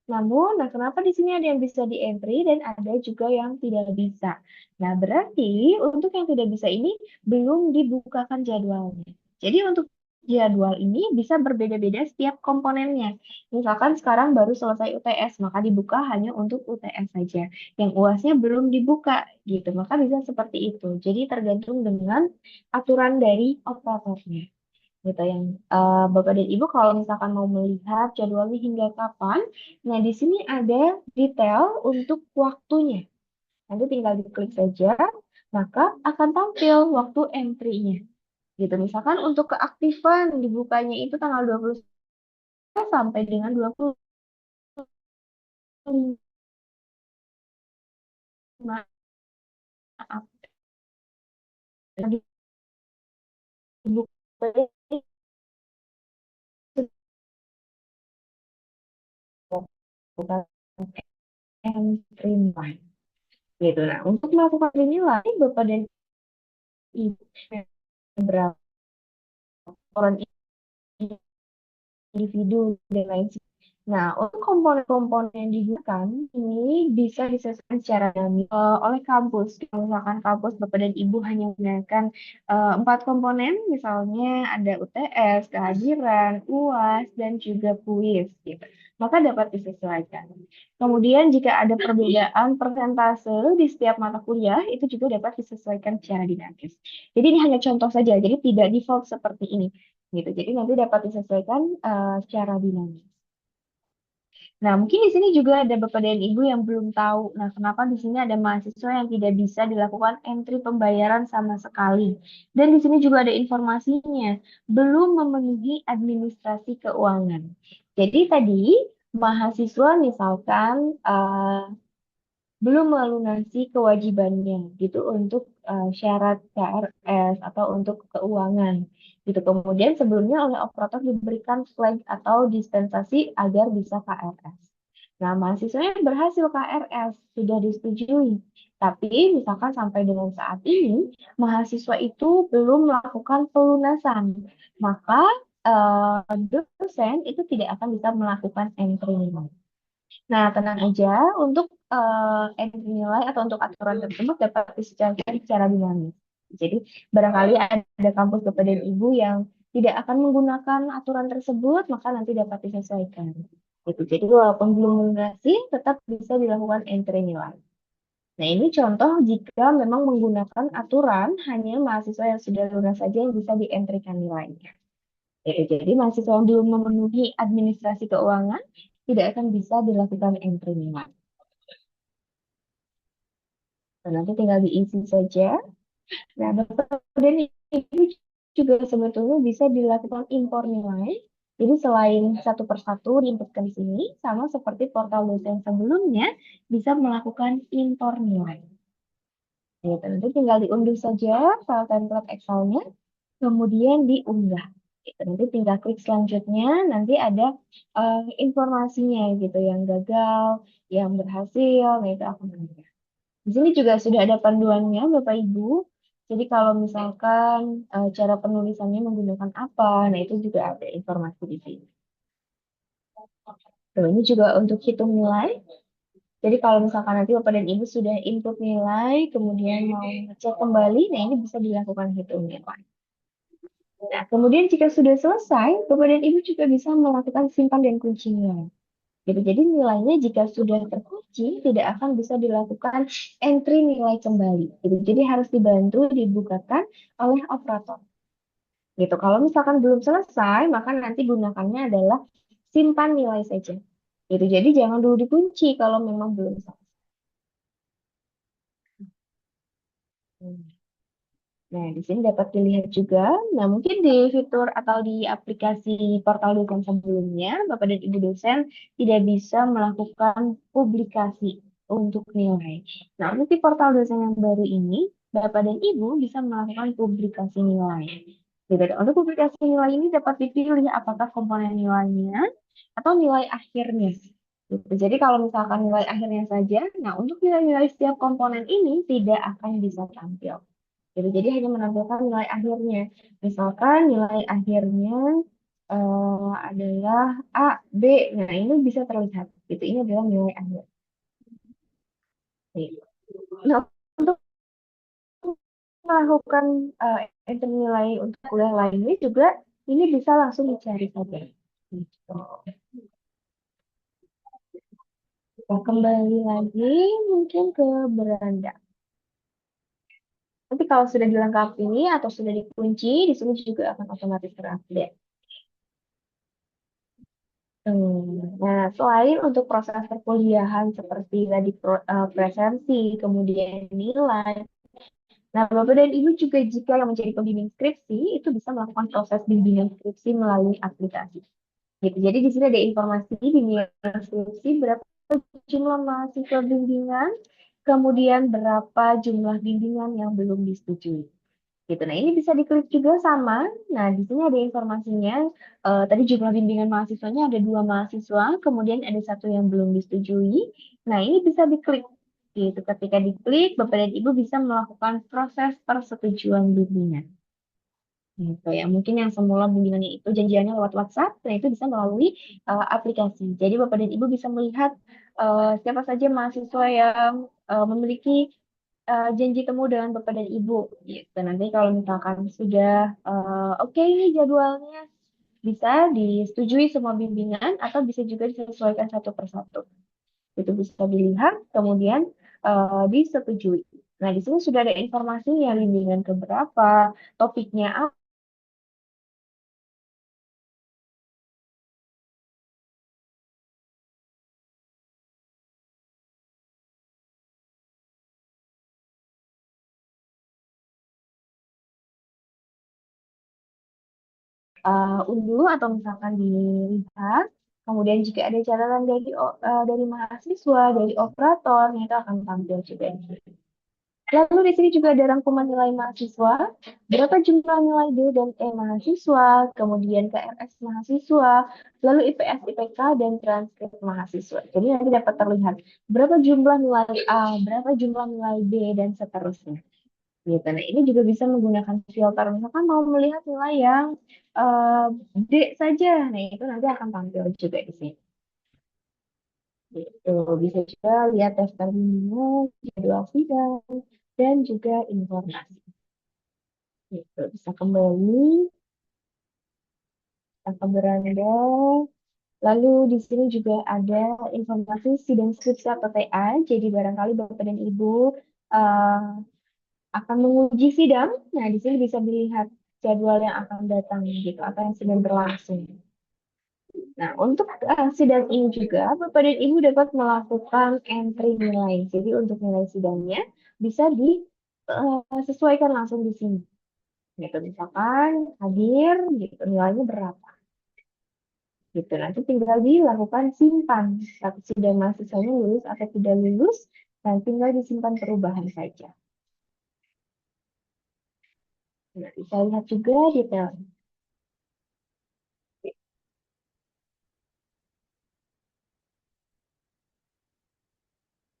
Namun, nah kenapa di sini ada yang bisa di-entry dan ada juga yang tidak bisa. Nah, berarti untuk yang tidak bisa ini belum dibukakan jadwalnya. Jadi untuk jadwal ini bisa berbeda-beda setiap komponennya. Misalkan sekarang baru selesai UTS, maka dibuka hanya untuk UTS saja. Yang UASnya belum dibuka, gitu. Maka bisa seperti itu. Jadi tergantung dengan aturan dari operatornya gitu yang Bapak dan Ibu kalau misalkan mau melihat jadwalnya hingga kapan, nah di sini ada detail untuk waktunya. Nanti tinggal diklik saja, maka akan tampil waktu entry-nya. Gitu. Misalkan untuk keaktifan dibukanya itu tanggal 20 sampai dengan 25 dibukanya bukan entry line. Gitu. Nah, untuk melakukan penilaian Bapak dan Ibu berapa orang individu dan lain sebagainya. Nah, untuk komponen-komponen yang digunakan ini bisa disesuaikan secara dinamis oleh kampus. Kalau misalkan kampus Bapak dan Ibu hanya menggunakan 4 komponen, misalnya ada UTS, kehadiran, UAS, dan juga kuis, gitu. Maka dapat disesuaikan. Kemudian jika ada perbedaan persentase di setiap mata kuliah, itu juga dapat disesuaikan secara dinamis. Jadi ini hanya contoh saja, jadi tidak default seperti ini gitu. Jadi nanti dapat disesuaikan secara dinamis. Nah, mungkin di sini juga ada Bapak dan Ibu yang belum tahu. Nah, kenapa di sini ada mahasiswa yang tidak bisa dilakukan entry pembayaran sama sekali. Dan di sini juga ada informasinya, belum memenuhi administrasi keuangan. Jadi tadi mahasiswa misalkan belum melunasi kewajibannya gitu untuk syarat KRS atau untuk keuangan gitu. Kemudian sebelumnya oleh operator diberikan flag atau dispensasi agar bisa KRS. Nah, mahasiswanya berhasil KRS, sudah disetujui. Tapi misalkan sampai dengan saat ini, mahasiswa itu belum melakukan pelunasan. Maka dosen itu tidak akan bisa melakukan entry nilai. Nah, tenang aja, untuk entry nilai atau untuk aturan tersebut dapat disesuaikan secara dinamis. Jadi, barangkali ada kampus Bapak dan Ibu yang tidak akan menggunakan aturan tersebut, maka nanti dapat disesuaikan. Gitu. Jadi walaupun belum lunasi, tetap bisa dilakukan entry nilai. Nah, ini contoh jika memang menggunakan aturan hanya mahasiswa yang sudah lunas saja yang bisa di-entrykan nilainya. Jadi mahasiswa yang belum memenuhi administrasi keuangan tidak akan bisa dilakukan entry nilai. Nah, nanti tinggal diisi saja. Nah, Bapak dan Ibu juga sebetulnya bisa dilakukan impor nilai. Jadi selain satu persatu diinputkan di sini, sama seperti portal dosen sebelumnya, bisa melakukan impor nilai. Gitu. Nanti tinggal diunduh saja file template Excel-nya, kemudian diunggah. Gitu. Nanti tinggal klik selanjutnya, nanti ada informasinya gitu, yang gagal, yang berhasil, nah itu akan ada. Di sini juga sudah ada panduannya, Bapak Ibu. Jadi kalau misalkan cara penulisannya menggunakan apa, nah itu juga ada informasi di sini. Tuh, ini juga untuk hitung nilai. Jadi kalau misalkan nanti Bapak dan Ibu sudah input nilai, kemudian mau ngecek kembali, nah ini bisa dilakukan hitung nilai. Nah, kemudian jika sudah selesai, Bapak dan Ibu juga bisa melakukan simpan dan kunci nilai. Gitu. Jadi nilainya jika sudah terkunci tidak akan bisa dilakukan entry nilai kembali. Gitu. Jadi harus dibantu dibukakan oleh operator. Gitu. Kalau misalkan belum selesai, maka nanti gunakannya adalah simpan nilai saja. Gitu. Jadi jangan dulu dikunci kalau memang belum selesai. Nah, di sini dapat dilihat juga. Nah, mungkin di fitur atau di aplikasi portal dosen sebelumnya, Bapak dan Ibu dosen tidak bisa melakukan publikasi untuk nilai. Nah, untuk di portal dosen yang baru ini, Bapak dan Ibu bisa melakukan publikasi nilai. Gitu. Untuk publikasi nilai ini dapat dipilih apakah komponen nilainya atau nilai akhirnya. Gitu. Jadi kalau misalkan nilai akhirnya saja, nah untuk nilai-nilai setiap komponen ini tidak akan bisa tampil. Jadi hanya menampilkan nilai akhirnya. Misalkan nilai akhirnya adalah A, B. Nah, ini bisa terlihat. Gitu. Ini adalah nilai akhir. Gitu. Nah, untuk melakukan entry nilai untuk kuliah lainnya juga, ini bisa langsung dicari saja. Gitu. Nah, kembali lagi mungkin ke beranda. Nanti kalau sudah dilengkapi atau sudah dikunci, di sini juga akan otomatis terupdate. Nah, selain untuk proses perkuliahan seperti tadi presensi, kemudian nilai, nah Bapak dan Ibu juga jika yang menjadi pembimbing skripsi itu bisa melakukan proses bimbingan skripsi melalui aplikasi. Gitu. Jadi di sini ada informasi bimbingan skripsi berapa jumlah mahasiswa bimbingan, kemudian berapa jumlah bimbingan yang belum disetujui. Gitu. Nah, ini bisa diklik juga sama. Nah, di sini ada informasinya. Tadi jumlah bimbingan mahasiswanya ada 2 mahasiswa, kemudian ada 1 yang belum disetujui. Nah, ini bisa diklik. Gitu. Ketika diklik, Bapak dan Ibu bisa melakukan proses persetujuan bimbingan. Gitu ya. Mungkin yang semula bimbingannya itu janjiannya lewat WhatsApp, nah itu bisa melalui aplikasi. Jadi Bapak dan Ibu bisa melihat siapa saja mahasiswa yang memiliki janji temu dengan Bapak dan Ibu gitu. Nanti kalau misalkan sudah oke ini jadwalnya bisa disetujui semua bimbingan atau bisa juga disesuaikan satu persatu. Itu bisa dilihat kemudian disetujui. Nah, di sini sudah ada informasinya bimbingan keberapa, topiknya apa. Unduh atau misalkan dilihat. Kemudian jika ada catatan dari mahasiswa, dari operator, nah itu akan tampil juga di sini. Lalu di sini juga ada rangkuman nilai mahasiswa, berapa jumlah nilai D dan E mahasiswa, kemudian KRS mahasiswa, lalu IPS, IPK, dan transkrip mahasiswa. Jadi nanti dapat terlihat berapa jumlah nilai A, berapa jumlah nilai B, dan seterusnya. Gitu. Nah, ini juga bisa menggunakan filter. Misalkan mau melihat nilai yang eh, D saja, nah itu nanti akan tampil juga di sini. Gitu. Bisa juga lihat daftar bimbingan, jadwal sidang, dan juga informasi. Gitu. Bisa kembali, kita ke beranda. Lalu di sini juga ada informasi sidang skripsi atau TA. Jadi barangkali Bapak dan Ibu eh, akan menguji sidang. Nah, di sini bisa dilihat jadwal yang akan datang gitu, apa yang sedang berlangsung. Nah, untuk sidang ini juga Bapak dan Ibu dapat melakukan entry nilai. Jadi untuk nilai sidangnya bisa disesuaikan langsung di sini. Gitu, misalkan hadir, gitu, nilainya berapa. Gitu, nanti tinggal dilakukan simpan. Tapi sidang mahasiswanya lulus atau tidak lulus, dan tinggal disimpan perubahan saja. Nah, bisa lihat juga detail.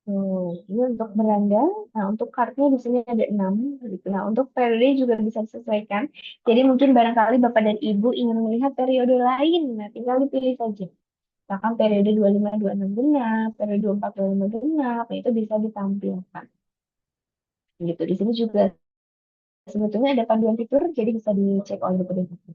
Ini untuk beranda. Nah, untuk kartunya di sini ada 6. Gitu. Nah, untuk periode juga bisa disesuaikan. Jadi mungkin barangkali Bapak dan Ibu ingin melihat periode lain. Nah, tinggal dipilih saja. Misalkan periode 25-26 genap, periode 24-25 genap, nah itu bisa ditampilkan. Gitu. Di sini juga sebetulnya ada panduan fitur, jadi bisa dicek oleh Bapak dan Ibu.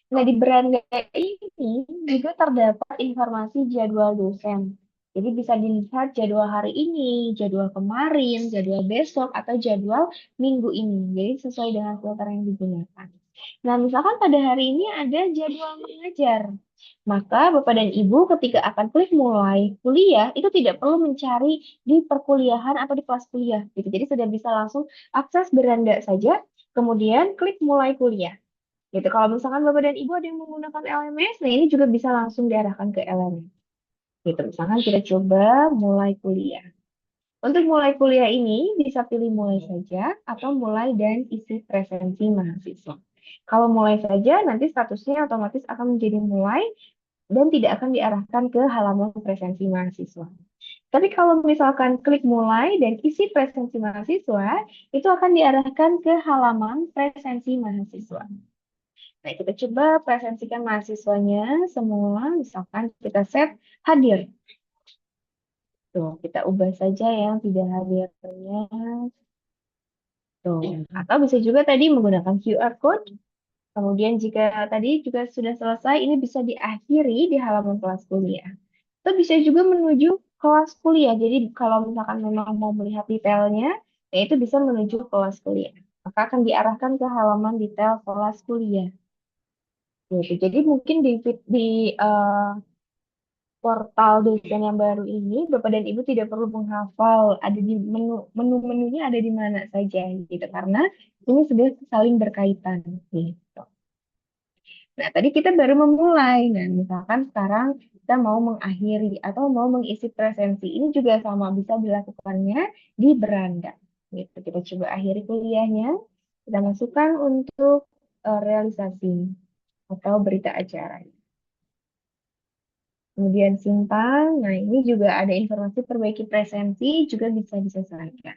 Nah, di beranda ini juga terdapat informasi jadwal dosen. Jadi bisa dilihat jadwal hari ini, jadwal kemarin, jadwal besok, atau jadwal minggu ini. Jadi sesuai dengan filter yang digunakan. Nah, misalkan pada hari ini ada jadwal mengajar. Maka Bapak dan Ibu ketika akan klik mulai kuliah, itu tidak perlu mencari di perkuliahan atau di kelas kuliah. Gitu. Jadi sudah bisa langsung akses beranda saja, kemudian klik mulai kuliah. Gitu. Kalau misalkan Bapak dan Ibu ada yang menggunakan LMS, nah ini juga bisa langsung diarahkan ke LMS. Gitu. Misalkan kita coba mulai kuliah. Untuk mulai kuliah ini bisa pilih mulai saja atau mulai dan isi presensi mahasiswa. Kalau mulai saja, nanti statusnya otomatis akan menjadi mulai dan tidak akan diarahkan ke halaman presensi mahasiswa. Tapi kalau misalkan klik mulai dan isi presensi mahasiswa, itu akan diarahkan ke halaman presensi mahasiswa. Nah, kita coba presentasikan mahasiswanya semua. Misalkan kita set hadir. Tuh, kita ubah saja yang tidak hadirnya. Tuh. Atau bisa juga tadi menggunakan QR code. Kemudian jika tadi juga sudah selesai, ini bisa diakhiri di halaman kelas kuliah. Atau bisa juga menuju kelas kuliah. Jadi kalau misalkan memang mau melihat detailnya, ya itu bisa menuju kelas kuliah. Maka akan diarahkan ke halaman detail kelas kuliah. Gitu. Jadi mungkin di eh, portal dosen yang baru ini, Bapak dan Ibu tidak perlu menghafal ada di menu-menunya ada di mana saja gitu karena ini sudah saling berkaitan gitu. Nah, tadi kita baru memulai. Nah, misalkan sekarang kita mau mengakhiri atau mau mengisi presensi. Ini juga sama bisa dilakukannya di beranda. Gitu. Kita coba akhiri kuliahnya. Kita masukkan untuk realisasi atau berita acara. Kemudian simpan. Nah, ini juga ada informasi perbaiki presensi juga bisa disesuaikan.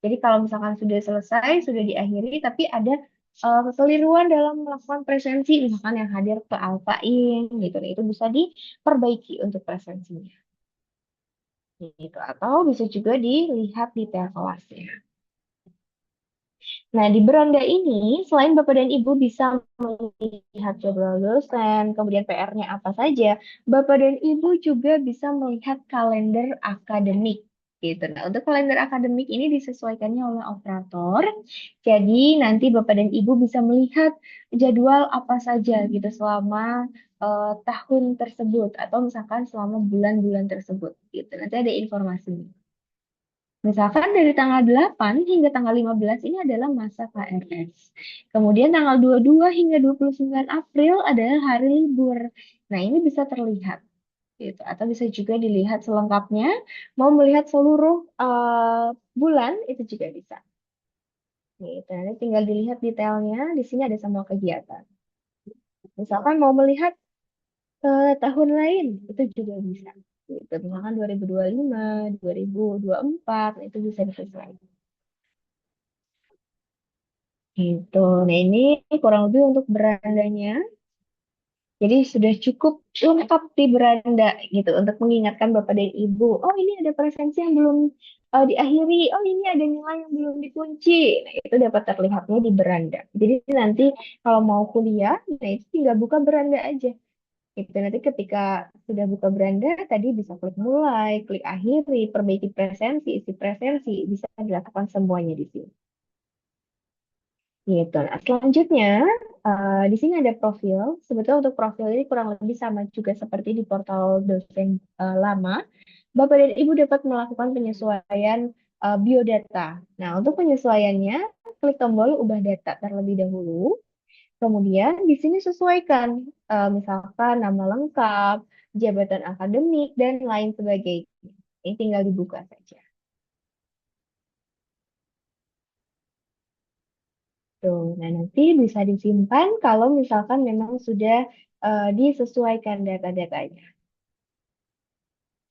Jadi kalau misalkan sudah selesai, sudah diakhiri, tapi ada kekeliruan dalam melakukan presensi, misalkan yang hadir ke alfain, gitu. Nah, itu bisa diperbaiki untuk presensinya. Gitu. Atau bisa juga dilihat detail kelasnya. Nah, di beranda ini, selain Bapak dan Ibu bisa melihat jadwal dosen, kemudian PR-nya apa saja, Bapak dan Ibu juga bisa melihat kalender akademik. Gitu. Nah, untuk kalender akademik ini disesuaikannya oleh operator. Jadi, nanti Bapak dan Ibu bisa melihat jadwal apa saja gitu selama tahun tersebut atau misalkan selama bulan-bulan tersebut gitu. Nanti ada informasinya. Misalkan dari tanggal 8 hingga tanggal 15 ini adalah masa KRS. Kemudian tanggal 22 hingga 29 April adalah hari libur. Nah, ini bisa terlihat gitu. Atau bisa juga dilihat selengkapnya. Mau melihat seluruh bulan itu juga bisa. Gitu. Nanti tinggal dilihat detailnya. Di sini ada semua kegiatan. Misalkan mau melihat tahun lain itu juga bisa. Gitu. Misalkan 2025, 2024 itu bisa disesuaikan. Gitu. Nah, ini kurang lebih untuk berandanya. Jadi sudah cukup lengkap di beranda gitu untuk mengingatkan Bapak dan Ibu. Oh, ini ada presensi yang belum diakhiri. Oh, ini ada nilai yang belum dikunci. Nah, itu dapat terlihatnya di beranda. Jadi nanti kalau mau kuliah, nah itu tinggal buka beranda aja. Itu nanti ketika sudah buka beranda, tadi bisa klik mulai, klik akhiri, perbaiki presensi, isi presensi, bisa dilakukan semuanya di sini. Gitu. Nah, selanjutnya, di sini ada profil. Sebetulnya untuk profil ini kurang lebih sama juga seperti di portal dosen lama. Bapak dan Ibu dapat melakukan penyesuaian biodata. Nah, untuk penyesuaiannya, klik tombol ubah data terlebih dahulu. Kemudian di sini sesuaikan, misalkan nama lengkap, jabatan akademik, dan lain sebagainya. Ini tinggal dibuka saja. Tuh, nah nanti bisa disimpan kalau misalkan memang sudah disesuaikan data-datanya.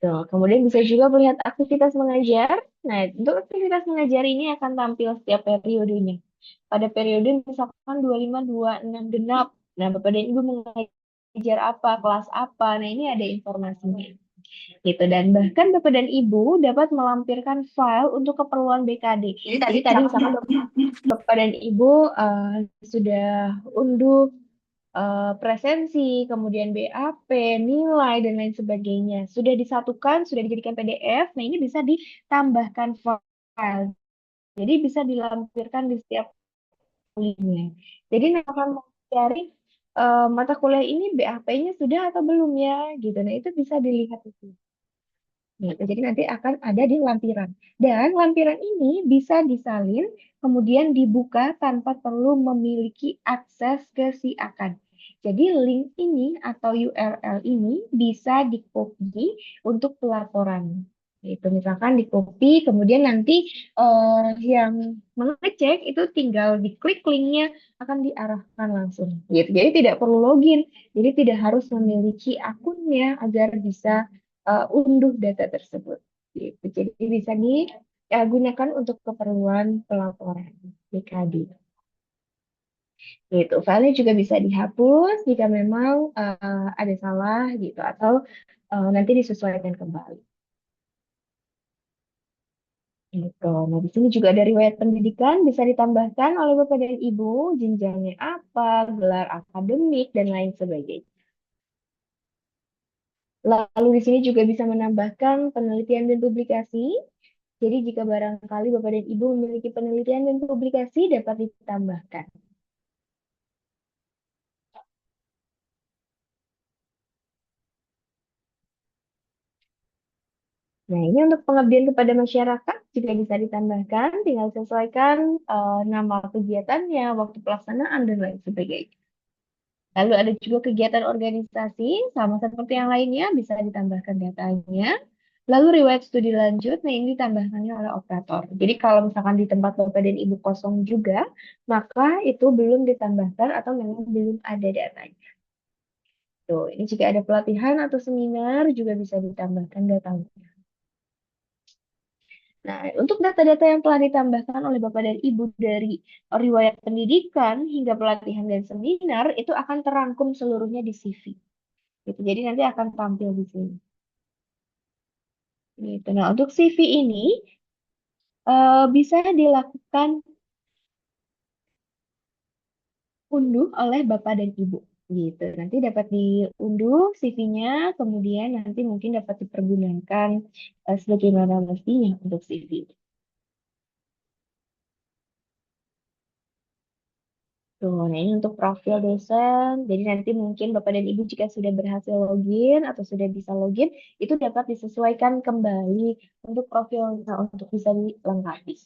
Tuh, kemudian bisa juga melihat aktivitas mengajar. Nah, untuk aktivitas mengajar ini akan tampil setiap periodenya. Pada periode misalkan 25, 26 genap. Nah, Bapak dan Ibu mengajar apa, kelas apa. Nah, ini ada informasinya. Gitu. Dan bahkan Bapak dan Ibu dapat melampirkan file untuk keperluan BKD. Jadi tadi misalkan Bapak dan Ibu sudah unduh presensi, kemudian BAP, nilai, dan lain sebagainya. Sudah disatukan, sudah dijadikan PDF. Nah, ini bisa ditambahkan file. Jadi bisa dilampirkan di setiap kuliahnya. Jadi nah, akan mencari mata kuliah ini BAP-nya sudah atau belum ya, gitu. Nah, itu bisa dilihat itu. Gitu. Jadi nanti akan ada di lampiran. Dan lampiran ini bisa disalin, kemudian dibuka tanpa perlu memiliki akses ke si akan. Jadi link ini atau URL ini bisa di-copy untuk pelaporan. Itu misalkan di-copy, kemudian nanti yang mengecek itu tinggal diklik linknya akan diarahkan langsung. Gitu. Jadi tidak perlu login. Jadi tidak harus memiliki akunnya agar bisa unduh data tersebut. Gitu. Jadi bisa digunakan untuk keperluan pelaporan BKD. Gitu. Filenya juga bisa dihapus jika memang ada salah gitu atau nanti disesuaikan kembali. Gitu. Nah, di sini juga ada riwayat pendidikan bisa ditambahkan oleh Bapak dan Ibu, jenjangnya apa, gelar akademik, dan lain sebagainya. Lalu di sini juga bisa menambahkan penelitian dan publikasi. Jadi jika barangkali Bapak dan Ibu memiliki penelitian dan publikasi dapat ditambahkan. Nah, ini untuk pengabdian kepada masyarakat juga bisa ditambahkan, tinggal sesuaikan nama kegiatannya, waktu pelaksanaan, dan lain sebagainya. Lalu ada juga kegiatan organisasi, sama seperti yang lainnya, bisa ditambahkan datanya. Lalu riwayat studi lanjut, nah ini ditambahkannya oleh operator. Jadi kalau misalkan di tempat Bapak dan Ibu kosong juga, maka itu belum ditambahkan atau memang belum ada datanya. Tuh, ini jika ada pelatihan atau seminar juga bisa ditambahkan datanya. Nah, untuk data-data yang telah ditambahkan oleh Bapak dan Ibu dari riwayat pendidikan hingga pelatihan dan seminar, itu akan terangkum seluruhnya di CV. Gitu. Jadi nanti akan tampil di sini. Gitu. Nah, untuk CV ini bisa dilakukan unduh oleh Bapak dan Ibu. Gitu. Nanti dapat diunduh CV-nya, kemudian nanti mungkin dapat dipergunakan sebagaimana mestinya untuk CV. Tuh, nah ini untuk profil dosen. Jadi nanti mungkin Bapak dan Ibu jika sudah berhasil login atau sudah bisa login, itu dapat disesuaikan kembali untuk profilnya untuk bisa dilengkapi.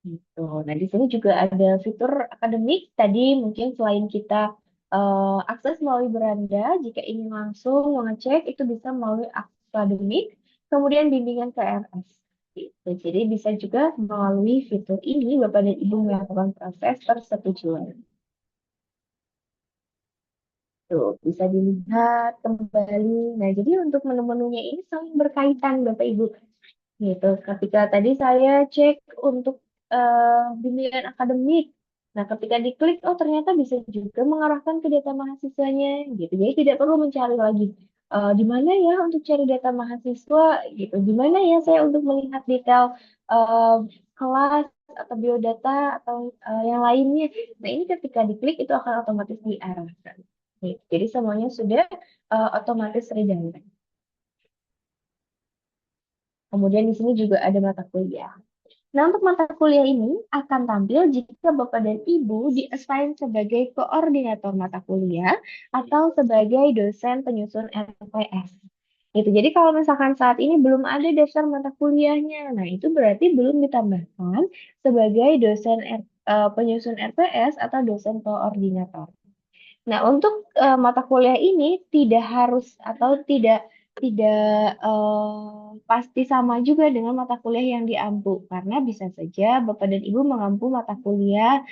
Gitu. Nah, di sini juga ada fitur akademik. Tadi mungkin selain kita akses melalui beranda, jika ingin langsung mengecek, itu bisa melalui akademik, kemudian bimbingan KRS. Gitu. Jadi bisa juga melalui fitur ini Bapak dan Ibu melakukan proses persetujuan. Tuh, bisa dilihat kembali. Nah, jadi untuk menu-menunya ini saling berkaitan, Bapak Ibu. Gitu. Ketika tadi saya cek untuk bimbingan akademik. Nah, ketika diklik, oh ternyata bisa juga mengarahkan ke data mahasiswanya. Gitu. Jadi tidak perlu mencari lagi. Di mana ya untuk cari data mahasiswa? Gitu. Di mana ya saya untuk melihat detail eh, kelas atau biodata atau yang lainnya. Nah, ini ketika diklik itu akan otomatis diarahkan. Jadi semuanya sudah otomatis redundant. Kemudian di sini juga ada mata kuliah. Nah, untuk mata kuliah ini akan tampil jika Bapak dan Ibu di-assign sebagai koordinator mata kuliah atau sebagai dosen penyusun RPS. Gitu. Jadi kalau misalkan saat ini belum ada daftar mata kuliahnya, nah itu berarti belum ditambahkan sebagai dosen penyusun RPS atau dosen koordinator. Nah, untuk mata kuliah ini tidak harus atau tidak pasti sama juga dengan mata kuliah yang diampu karena bisa saja Bapak dan Ibu mengampu mata kuliah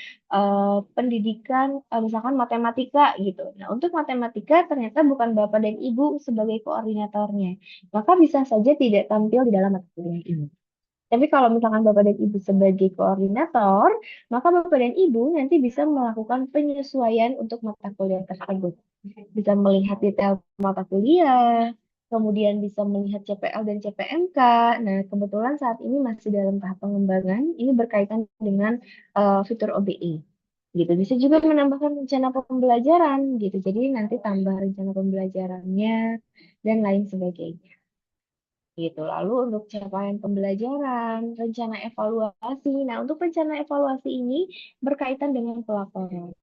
pendidikan misalkan matematika gitu. Nah, untuk matematika ternyata bukan Bapak dan Ibu sebagai koordinatornya. Maka bisa saja tidak tampil di dalam mata kuliah ini. Tapi kalau misalkan Bapak dan Ibu sebagai koordinator, maka Bapak dan Ibu nanti bisa melakukan penyesuaian untuk mata kuliah tersebut. Bisa melihat detail mata kuliah, kemudian bisa melihat CPL dan CPMK. Nah, kebetulan saat ini masih dalam tahap pengembangan, ini berkaitan dengan fitur OBE. Gitu. Bisa juga menambahkan rencana pembelajaran gitu. Jadi nanti tambah rencana pembelajarannya dan lain sebagainya gitu. Lalu untuk capaian pembelajaran, rencana evaluasi. Nah, untuk rencana evaluasi ini berkaitan dengan pelaporan.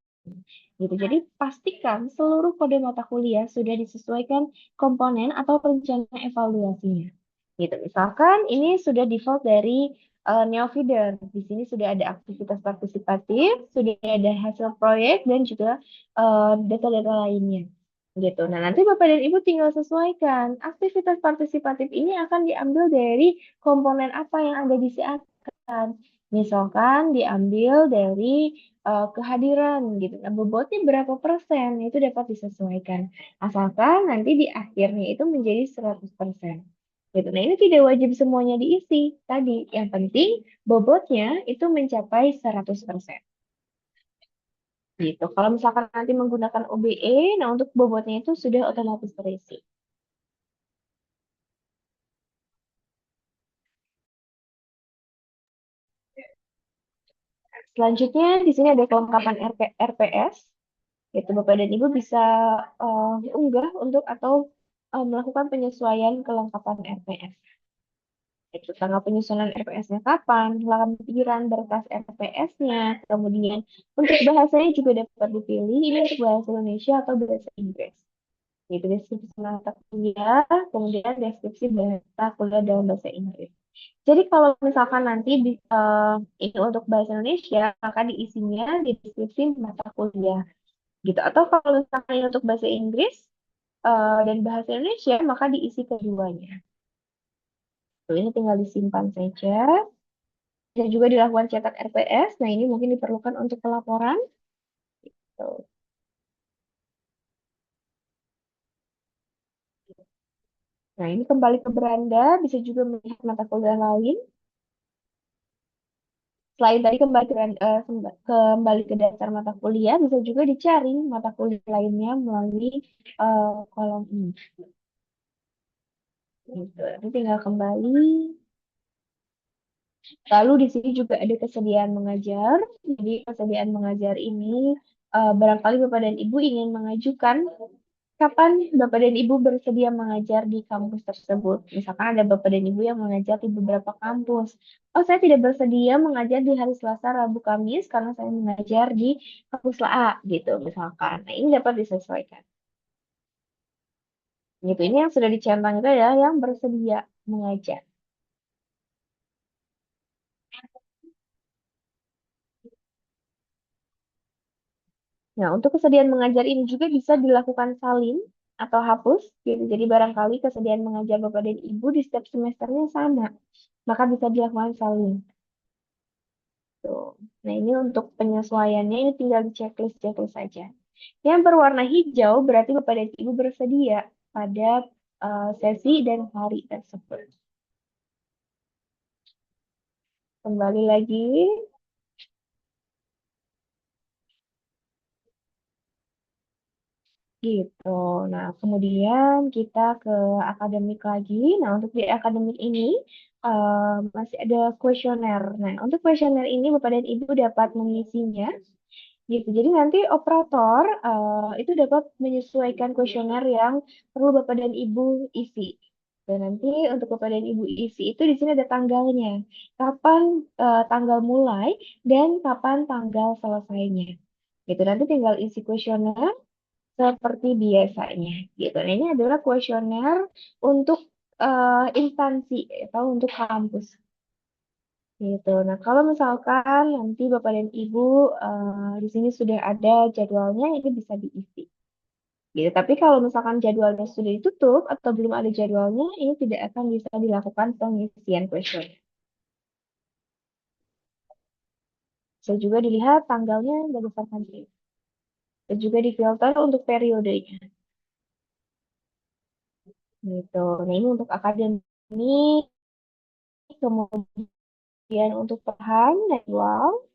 Gitu. Jadi pastikan seluruh kode mata kuliah sudah disesuaikan komponen atau rencana evaluasinya. Gitu. Misalkan ini sudah default dari Neofeeder. Di sini sudah ada aktivitas partisipatif, sudah ada hasil proyek dan juga data-data lainnya. Gitu. Nah, nanti Bapak dan Ibu tinggal sesuaikan. Aktivitas partisipatif ini akan diambil dari komponen apa yang ada di si akan. Misalkan diambil dari kehadiran gitu. Nah, bobotnya berapa persen itu dapat disesuaikan. Asalkan nanti di akhirnya itu menjadi 100%. Gitu. Nah, ini tidak wajib semuanya diisi. Tadi, yang penting bobotnya itu mencapai 100%. Gitu. Kalau misalkan nanti menggunakan OBE, nah untuk bobotnya itu sudah otomatis terisi. Selanjutnya di sini ada kelengkapan RPS. Itu Bapak dan Ibu bisa unggah untuk atau melakukan penyesuaian kelengkapan RPS. Itu tanggal penyusunan RPS-nya kapan, lampiran berkas RPS-nya, kemudian untuk bahasanya juga dapat dipilih, ini untuk bahasa Indonesia atau bahasa Inggris. Itu deskripsi mata kuliah, kemudian deskripsi mata kuliah dalam bahasa Inggris. Jadi kalau misalkan nanti ini untuk bahasa Indonesia, maka diisinya di deskripsi mata kuliah gitu. Atau kalau misalkan ini untuk bahasa Inggris dan bahasa Indonesia, maka diisi keduanya. Tuh, ini tinggal disimpan saja. Bisa juga dilakukan cetak RPS. Nah, ini mungkin diperlukan untuk pelaporan. Tuh. Nah, ini kembali ke beranda, bisa juga melihat mata kuliah lain. Selain tadi kembali ke dasar mata kuliah, bisa juga dicari mata kuliah lainnya melalui kolom ini. Gitu. Nanti tinggal kembali. Lalu di sini juga ada kesediaan mengajar. Jadi kesediaan mengajar ini barangkali Bapak dan Ibu ingin mengajukan kapan Bapak dan Ibu bersedia mengajar di kampus tersebut. Misalkan ada Bapak dan Ibu yang mengajar di beberapa kampus. Oh, saya tidak bersedia mengajar di hari Selasa, Rabu, Kamis karena saya mengajar di kampus A gitu misalkan. Nah, ini dapat disesuaikan. Gitu. Ini yang sudah dicentang itu adalah yang bersedia mengajar. Nah, untuk kesediaan mengajar ini juga bisa dilakukan salin atau hapus. Gitu. Jadi barangkali kesediaan mengajar Bapak dan Ibu di setiap semesternya sama. Maka bisa dilakukan salin. Tuh. Nah, ini untuk penyesuaiannya ini tinggal di checklist saja. Yang berwarna hijau berarti Bapak dan Ibu bersedia pada sesi dan hari tersebut. Kembali lagi. Gitu. Nah, kemudian kita ke akademik lagi. Nah, untuk di akademik ini masih ada kuesioner. Nah, untuk kuesioner ini Bapak dan Ibu dapat mengisinya Gitu. Jadi nanti operator itu dapat menyesuaikan kuesioner yang perlu Bapak dan Ibu isi. Dan nanti untuk Bapak dan Ibu isi itu di sini ada tanggalnya. Kapan tanggal mulai dan kapan tanggal selesainya. Gitu. Nanti tinggal isi kuesioner seperti biasanya. Gitu. Nah, ini adalah kuesioner untuk instansi atau untuk kampus. Gitu. Nah, kalau misalkan nanti Bapak dan Ibu di sini sudah ada jadwalnya, ini bisa diisi. Gitu. Tapi kalau misalkan jadwalnya sudah ditutup atau belum ada jadwalnya, ini tidak akan bisa dilakukan pengisian question. Bisa juga dilihat tanggalnya berdasarkan ini. Dan juga difilter untuk periodenya. Gitu. Nah, ini untuk akademik, kemudian untuk perhan, jadwal.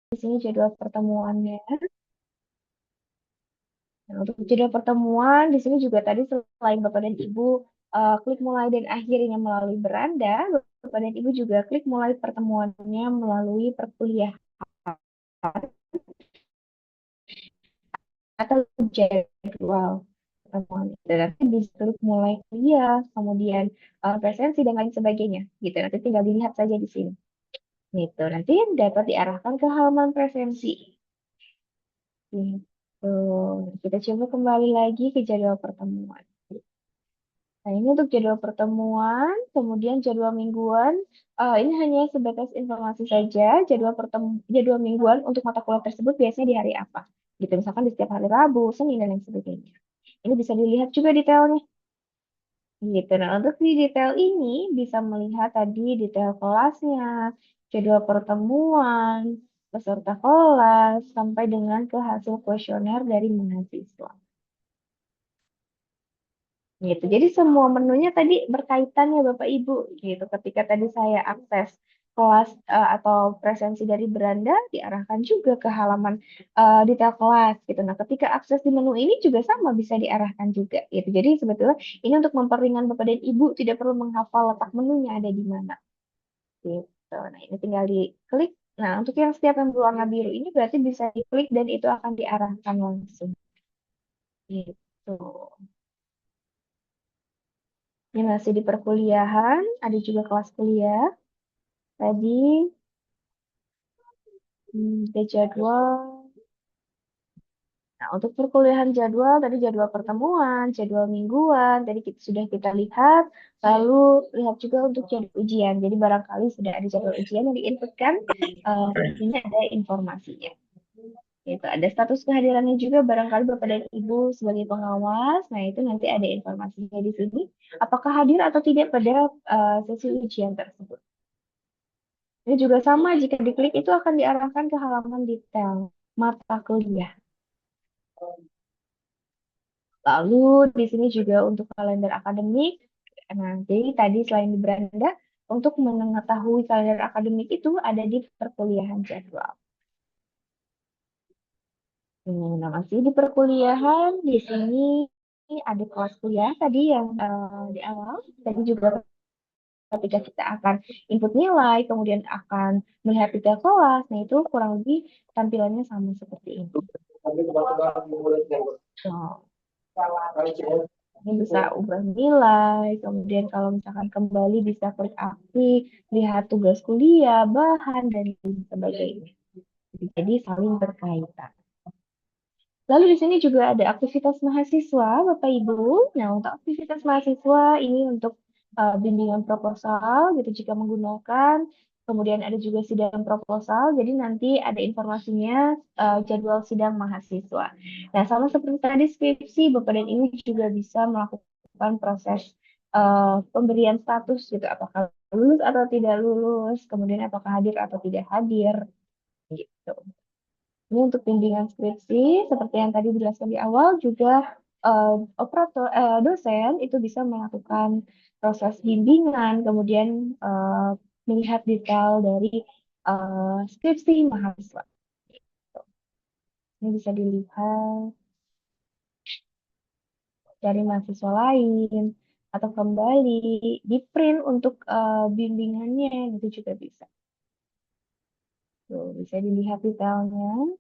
Di sini jadwal pertemuannya. Nah, untuk jadwal pertemuan, di sini juga tadi selain Bapak dan Ibu klik mulai dan akhirnya melalui beranda, Bapak dan Ibu juga klik mulai pertemuannya melalui perkuliahan atau jadwal pertemuan. Dan nanti bisa klik mulai kuliah, kemudian presensi dan lain sebagainya. Gitu. Nanti tinggal dilihat saja di sini. Gitu. Nanti dapat diarahkan ke halaman presensi. Gitu. Kita coba kembali lagi ke jadwal pertemuan. Nah, ini untuk jadwal pertemuan, kemudian jadwal mingguan. Ini hanya sebatas informasi saja. Jadwal mingguan untuk mata kuliah tersebut biasanya di hari apa? Gitu, misalkan di setiap hari Rabu, Senin, dan lain sebagainya. Ini bisa dilihat juga detailnya. Gitu. Nah, untuk di detail ini bisa melihat tadi detail kelasnya, jadwal pertemuan, peserta kelas, sampai dengan ke hasil kuesioner dari mahasiswa. Gitu. Jadi semua menunya tadi berkaitan ya Bapak Ibu gitu. Ketika tadi saya akses kelas atau presensi dari beranda diarahkan juga ke halaman detail kelas gitu. Nah, ketika akses di menu ini juga sama bisa diarahkan juga gitu. Jadi sebetulnya ini untuk memperingan Bapak dan Ibu tidak perlu menghafal letak menunya ada di mana gitu. Nah, ini tinggal diklik. Nah, untuk yang setiap yang berwarna biru ini berarti bisa diklik dan itu akan diarahkan langsung gitu. Ini masih di perkuliahan, ada juga kelas kuliah. Tadi ada jadwal. Nah, untuk perkuliahan jadwal, tadi jadwal pertemuan, jadwal mingguan, tadi sudah kita lihat. Lalu lihat juga untuk jadwal ujian. Jadi barangkali sudah ada jadwal ujian yang diinputkan, di sini ada informasinya. Itu ada status kehadirannya juga barangkali Bapak dan Ibu sebagai pengawas. Nah, itu nanti ada informasinya di sini. Apakah hadir atau tidak pada sesi ujian tersebut. Ini juga sama, jika diklik itu akan diarahkan ke halaman detail mata kuliah. Lalu di sini juga untuk kalender akademik. Nah, jadi tadi selain di beranda, untuk mengetahui kalender akademik itu ada di perkuliahan jadwal. Nah, masih di perkuliahan, di sini ada kelas kuliah tadi yang di awal. Tadi juga ketika kita akan input nilai, kemudian akan melihat tiga kelas, nah itu kurang lebih tampilannya sama seperti ini. So, ini bisa ubah nilai, kemudian kalau misalkan kembali bisa klik aktif, lihat tugas kuliah, bahan, dan lain sebagainya. Jadi saling berkaitan. Lalu di sini juga ada aktivitas mahasiswa, Bapak Ibu. Nah, untuk aktivitas mahasiswa ini untuk bimbingan proposal, gitu jika menggunakan. Kemudian ada juga sidang proposal, jadi nanti ada informasinya jadwal sidang mahasiswa. Nah, sama seperti tadi skripsi, Bapak dan Ibu juga bisa melakukan proses pemberian status, gitu, apakah lulus atau tidak lulus, kemudian apakah hadir atau tidak hadir, gitu. Ini untuk bimbingan skripsi, seperti yang tadi dijelaskan di awal, juga dosen itu bisa melakukan proses bimbingan, kemudian melihat detail dari skripsi mahasiswa. Ini bisa dilihat dari mahasiswa lain, atau kembali di print untuk bimbingannya, itu juga bisa. Tuh, bisa dilihat detailnya.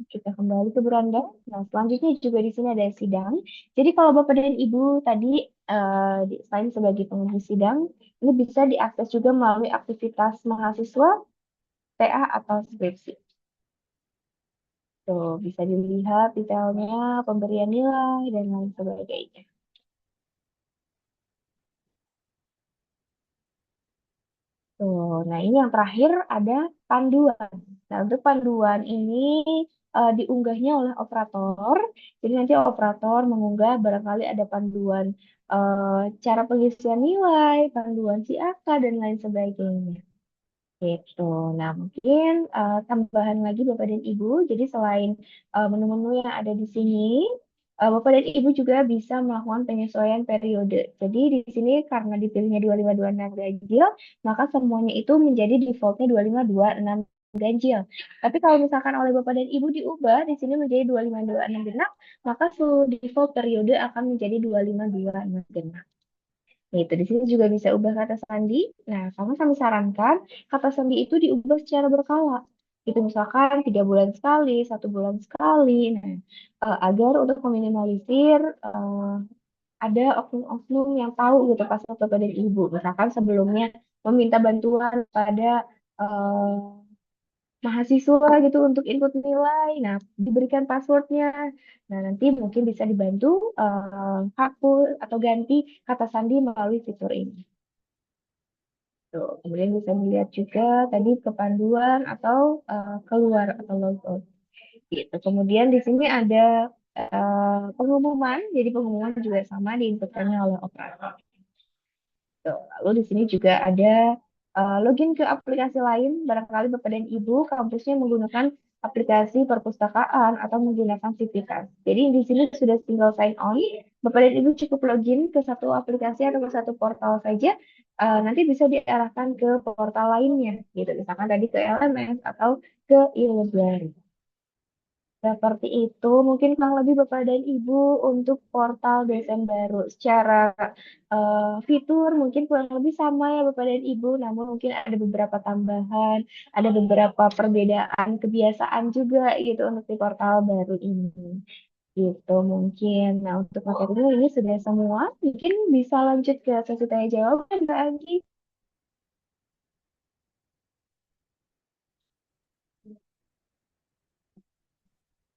Kita kembali ke beranda. Nah, selanjutnya juga di sini ada sidang. Jadi kalau Bapak dan Ibu tadi selain sebagai penghuni sidang, ini bisa diakses juga melalui aktivitas mahasiswa, TA atau skripsi. Tuh, bisa dilihat detailnya, pemberian nilai, dan lain sebagainya. Tuh, nah ini yang terakhir ada panduan. Nah, untuk panduan ini diunggahnya oleh operator. Jadi nanti operator mengunggah barangkali ada panduan cara pengisian nilai, panduan CAK, dan lain sebagainya. Gitu. Nah, mungkin tambahan lagi Bapak dan Ibu. Jadi selain menu-menu yang ada di sini, Bapak dan Ibu juga bisa melakukan penyesuaian periode. Jadi di sini karena dipilihnya 2526 ganjil, maka semuanya itu menjadi defaultnya 2526 ganjil. Tapi kalau misalkan oleh Bapak dan Ibu diubah, di sini menjadi 2526 genap, maka seluruh default periode akan menjadi 2526 genap. Itu di sini juga bisa ubah kata sandi. Nah, kami sarankan kata sandi itu diubah secara berkala. Itu misalkan 3 bulan sekali, 1 bulan sekali. Nah, agar untuk meminimalisir ada oknum-oknum yang tahu gitu password bapak dan ibu. Misalkan sebelumnya meminta bantuan pada eh, mahasiswa gitu untuk input nilai. Nah, diberikan passwordnya. Nah, nanti mungkin bisa dibantu hapus atau ganti kata sandi melalui fitur ini. Tuh. Kemudian bisa dilihat juga tadi kepanduan atau keluar atau logout. Gitu. Kemudian di sini ada pengumuman. Jadi pengumuman juga sama diinputkannya oleh operator. Tuh. Lalu di sini juga ada login ke aplikasi lain. Barangkali Bapak dan Ibu kampusnya menggunakan aplikasi perpustakaan atau menggunakan Civitas. Jadi di sini sudah tinggal sign on. Bapak dan Ibu cukup login ke satu aplikasi atau ke satu portal saja. Nanti bisa diarahkan ke portal lainnya. Gitu. Misalkan tadi ke LMS atau ke e-library. Seperti itu, mungkin kurang lebih Bapak dan Ibu untuk portal dosen baru. Secara fitur mungkin kurang lebih sama ya Bapak dan Ibu, namun mungkin ada beberapa tambahan, ada beberapa perbedaan kebiasaan juga gitu untuk di portal baru ini. Gitu mungkin. Nah, untuk materinya ini sudah semua. Mungkin bisa lanjut ke sesi tanya jawab, Mbak Anggi.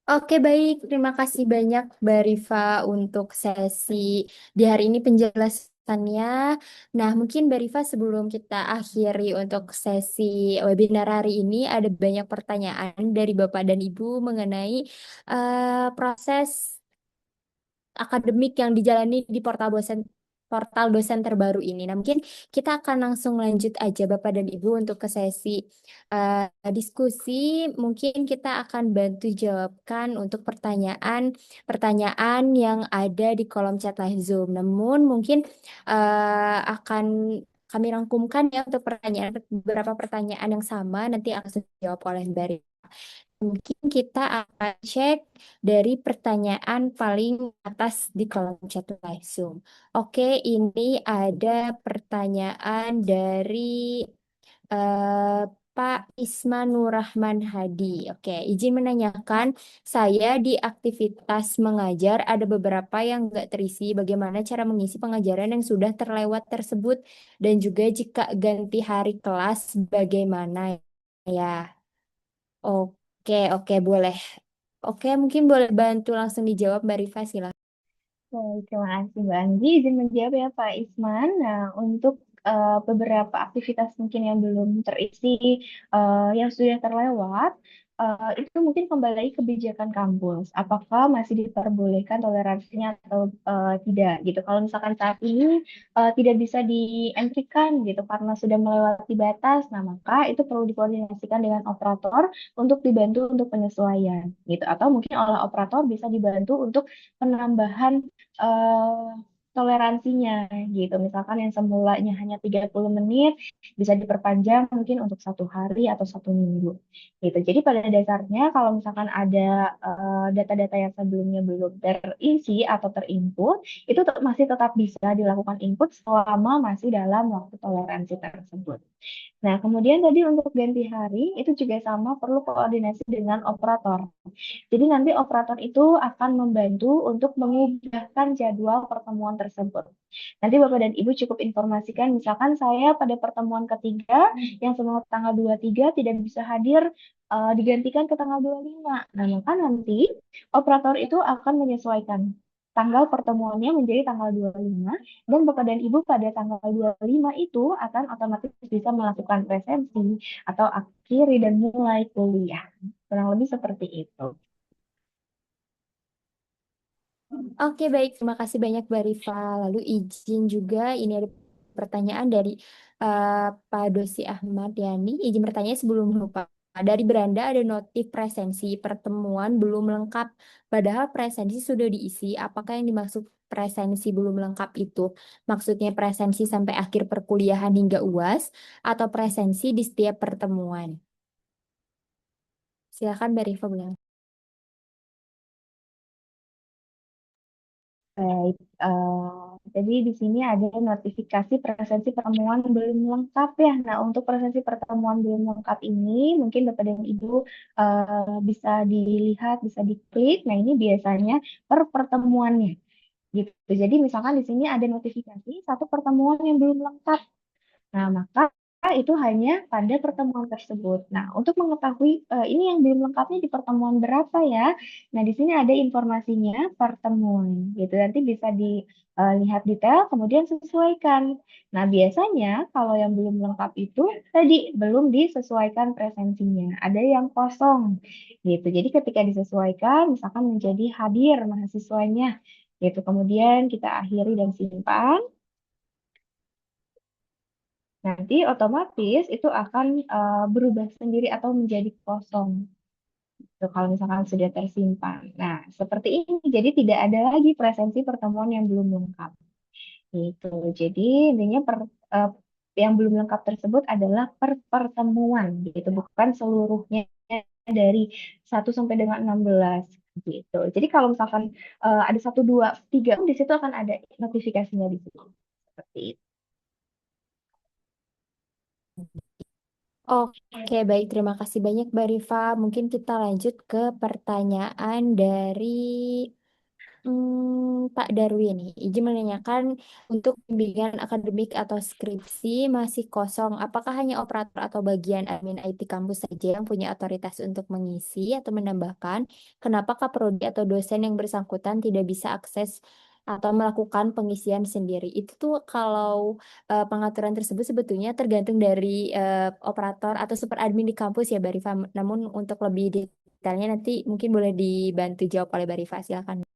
Oke, baik. Terima kasih banyak, Mbak Rifa, untuk sesi di hari ini penjelasannya. Nah, mungkin Mbak Rifa, sebelum kita akhiri untuk sesi webinar hari ini, ada banyak pertanyaan dari Bapak dan Ibu mengenai proses akademik yang dijalani di portal dosen terbaru ini. Nah, mungkin kita akan langsung lanjut aja Bapak dan Ibu untuk ke sesi diskusi. Mungkin kita akan bantu jawabkan untuk pertanyaan yang ada di kolom chat live Zoom. Namun mungkin akan kami rangkumkan ya untuk beberapa pertanyaan yang sama nanti akan dijawab oleh Mbak Rifat. Mungkin kita akan cek dari pertanyaan paling atas di kolom chat live Zoom. Oke, ini ada pertanyaan dari eh, Pak Isma Nurrahman Hadi. Oke, izin menanyakan, saya di aktivitas mengajar ada beberapa yang nggak terisi. Bagaimana cara mengisi pengajaran yang sudah terlewat tersebut? Dan juga jika ganti hari kelas, bagaimana ya? Oke, boleh. Oke, mungkin boleh bantu langsung dijawab Mbak Rifa, silakan. Baik, terima kasih Mbak Anggi. Izin menjawab ya Pak Isman. Nah, untuk beberapa aktivitas mungkin yang belum terisi, yang sudah terlewat, itu mungkin kembali lagi kebijakan kampus. Apakah masih diperbolehkan toleransinya atau tidak gitu. Kalau misalkan saat ini tidak bisa dihentikan gitu karena sudah melewati batas, nah maka itu perlu dikoordinasikan dengan operator untuk dibantu untuk penyesuaian gitu. Atau mungkin oleh operator bisa dibantu untuk penambahan toleransinya gitu. Misalkan yang semulanya hanya 30 menit bisa diperpanjang mungkin untuk 1 hari atau 1 minggu gitu. Jadi pada dasarnya kalau misalkan ada data-data yang sebelumnya belum terisi atau terinput, itu masih tetap bisa dilakukan input selama masih dalam waktu toleransi tersebut. Nah, kemudian tadi untuk ganti hari itu juga sama perlu koordinasi dengan operator. Jadi nanti operator itu akan membantu untuk mengubahkan jadwal pertemuan tersebut. Nanti Bapak dan Ibu cukup informasikan, misalkan saya pada pertemuan ketiga yang semula tanggal 23 tidak bisa hadir, digantikan ke tanggal 25. Nah, maka nanti operator itu akan menyesuaikan tanggal pertemuannya menjadi tanggal 25 dan Bapak dan Ibu pada tanggal 25 itu akan otomatis bisa melakukan presensi atau akhiri dan mulai kuliah. Kurang lebih seperti itu. Oke, baik. Terima kasih banyak, Mbak Rifa. Lalu izin juga, ini ada pertanyaan dari Pak Dosi Ahmad Yani. Izin bertanya sebelum lupa. Dari beranda ada notif presensi pertemuan belum lengkap. Padahal presensi sudah diisi. Apakah yang dimaksud presensi belum lengkap itu? Maksudnya presensi sampai akhir perkuliahan hingga UAS atau presensi di setiap pertemuan? Silakan Mbak Rifa bilang. Baik, jadi di sini ada notifikasi presensi pertemuan belum lengkap ya. Nah, untuk presensi pertemuan belum lengkap ini, mungkin Bapak dan Ibu bisa dilihat, bisa diklik. Nah, ini biasanya per pertemuannya gitu. Jadi misalkan di sini ada notifikasi satu pertemuan yang belum lengkap. Nah, maka itu hanya pada pertemuan tersebut. Nah, untuk mengetahui ini yang belum lengkapnya di pertemuan berapa ya. Nah, di sini ada informasinya pertemuan gitu. Nanti bisa dilihat detail, kemudian sesuaikan. Nah, biasanya kalau yang belum lengkap itu tadi belum disesuaikan presensinya. Ada yang kosong gitu. Jadi ketika disesuaikan, misalkan menjadi hadir mahasiswanya gitu. Kemudian kita akhiri dan simpan. Nanti otomatis itu akan berubah sendiri atau menjadi kosong. Itu kalau misalkan sudah tersimpan. Nah, seperti ini. Jadi tidak ada lagi presensi pertemuan yang belum lengkap. Gitu. Jadi intinya eh, yang belum lengkap tersebut adalah per pertemuan gitu, bukan seluruhnya dari 1 sampai dengan 16 gitu. Jadi kalau misalkan ada 1, 2, 3, di situ akan ada notifikasinya di situ. Seperti itu. Oke, baik. Terima kasih banyak, Mbak Rifa. Mungkin kita lanjut ke pertanyaan dari Pak Darwin nih. Izin menanyakan untuk bimbingan akademik atau skripsi masih kosong. Apakah hanya operator atau bagian admin IT kampus saja yang punya otoritas untuk mengisi atau menambahkan? Kenapa kaprodi atau dosen yang bersangkutan tidak bisa akses atau melakukan pengisian sendiri? Itu tuh kalau pengaturan tersebut sebetulnya tergantung dari operator atau super admin di kampus ya, Mbak Rifa. Namun untuk lebih detailnya nanti mungkin boleh dibantu jawab oleh Mbak Rifa. Silakan.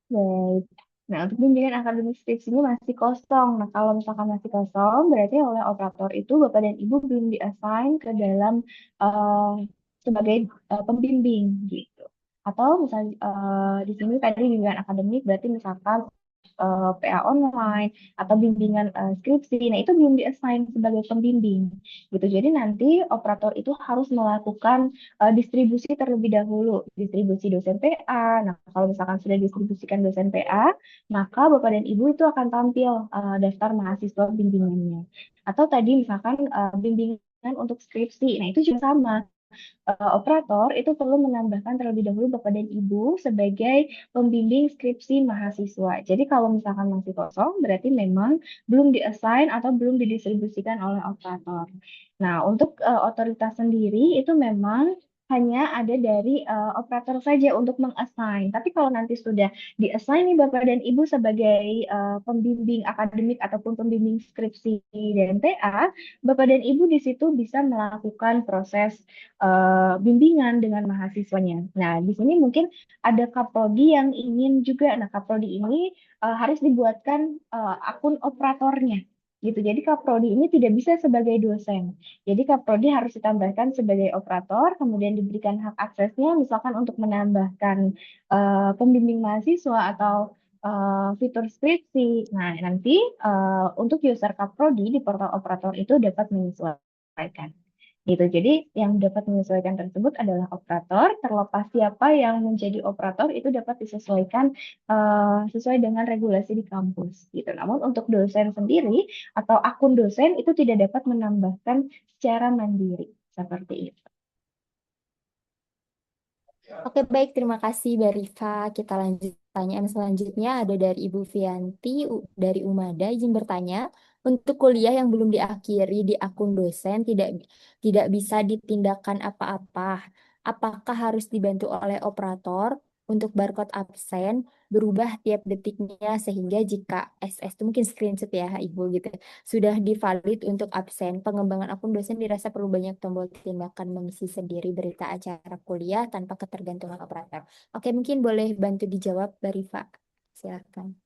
Baik. Nah, untuk bimbingan akademik skripsi ini masih kosong. Nah, kalau misalkan masih kosong, berarti oleh operator itu Bapak dan Ibu belum di-assign ke dalam eh, sebagai pembimbing gitu. Atau misalnya di sini tadi bimbingan akademik berarti misalkan PA online atau bimbingan skripsi. Nah, itu belum di-assign sebagai pembimbing gitu. Jadi nanti operator itu harus melakukan distribusi terlebih dahulu, distribusi dosen PA. Nah, kalau misalkan sudah distribusikan dosen PA, maka Bapak dan Ibu itu akan tampil daftar mahasiswa bimbingannya. Atau tadi misalkan bimbingan untuk skripsi. Nah, itu juga sama operator itu perlu menambahkan terlebih dahulu Bapak dan Ibu sebagai pembimbing skripsi mahasiswa. Jadi kalau misalkan masih kosong, berarti memang belum di-assign atau belum didistribusikan oleh operator. Nah, untuk otoritas sendiri itu memang hanya ada dari operator saja untuk meng-assign. Tapi kalau nanti sudah di-assign nih Bapak dan Ibu sebagai pembimbing akademik ataupun pembimbing skripsi dan TA, Bapak dan Ibu di situ bisa melakukan proses bimbingan dengan mahasiswanya. Nah, di sini mungkin ada kaprodi yang ingin juga. Nah, kaprodi ini harus dibuatkan akun operatornya. Gitu. Jadi kaprodi ini tidak bisa sebagai dosen. Jadi Kaprodi harus ditambahkan sebagai operator, kemudian diberikan hak aksesnya, misalkan untuk menambahkan pembimbing mahasiswa atau fitur skripsi. Nah, nanti untuk user Kaprodi di portal operator itu dapat menyesuaikan. Gitu. Jadi yang dapat menyesuaikan tersebut adalah operator, terlepas siapa yang menjadi operator itu dapat disesuaikan sesuai dengan regulasi di kampus. Gitu. Namun untuk dosen sendiri atau akun dosen itu tidak dapat menambahkan secara mandiri seperti itu. Oke, baik. Terima kasih, Mbak Rifa. Kita lanjut pertanyaan selanjutnya. Ada dari Ibu Fianti dari Umada. Izin bertanya, untuk kuliah yang belum diakhiri di akun dosen tidak bisa ditindakkan apa-apa. Apakah harus dibantu oleh operator untuk barcode absen berubah tiap detiknya sehingga jika SS itu mungkin screenshot ya Ibu gitu sudah divalid untuk absen. Pengembangan akun dosen dirasa perlu banyak tombol tindakan mengisi sendiri berita acara kuliah tanpa ketergantungan operator. Oke, mungkin boleh bantu dijawab, Mbak Rifa. Silakan.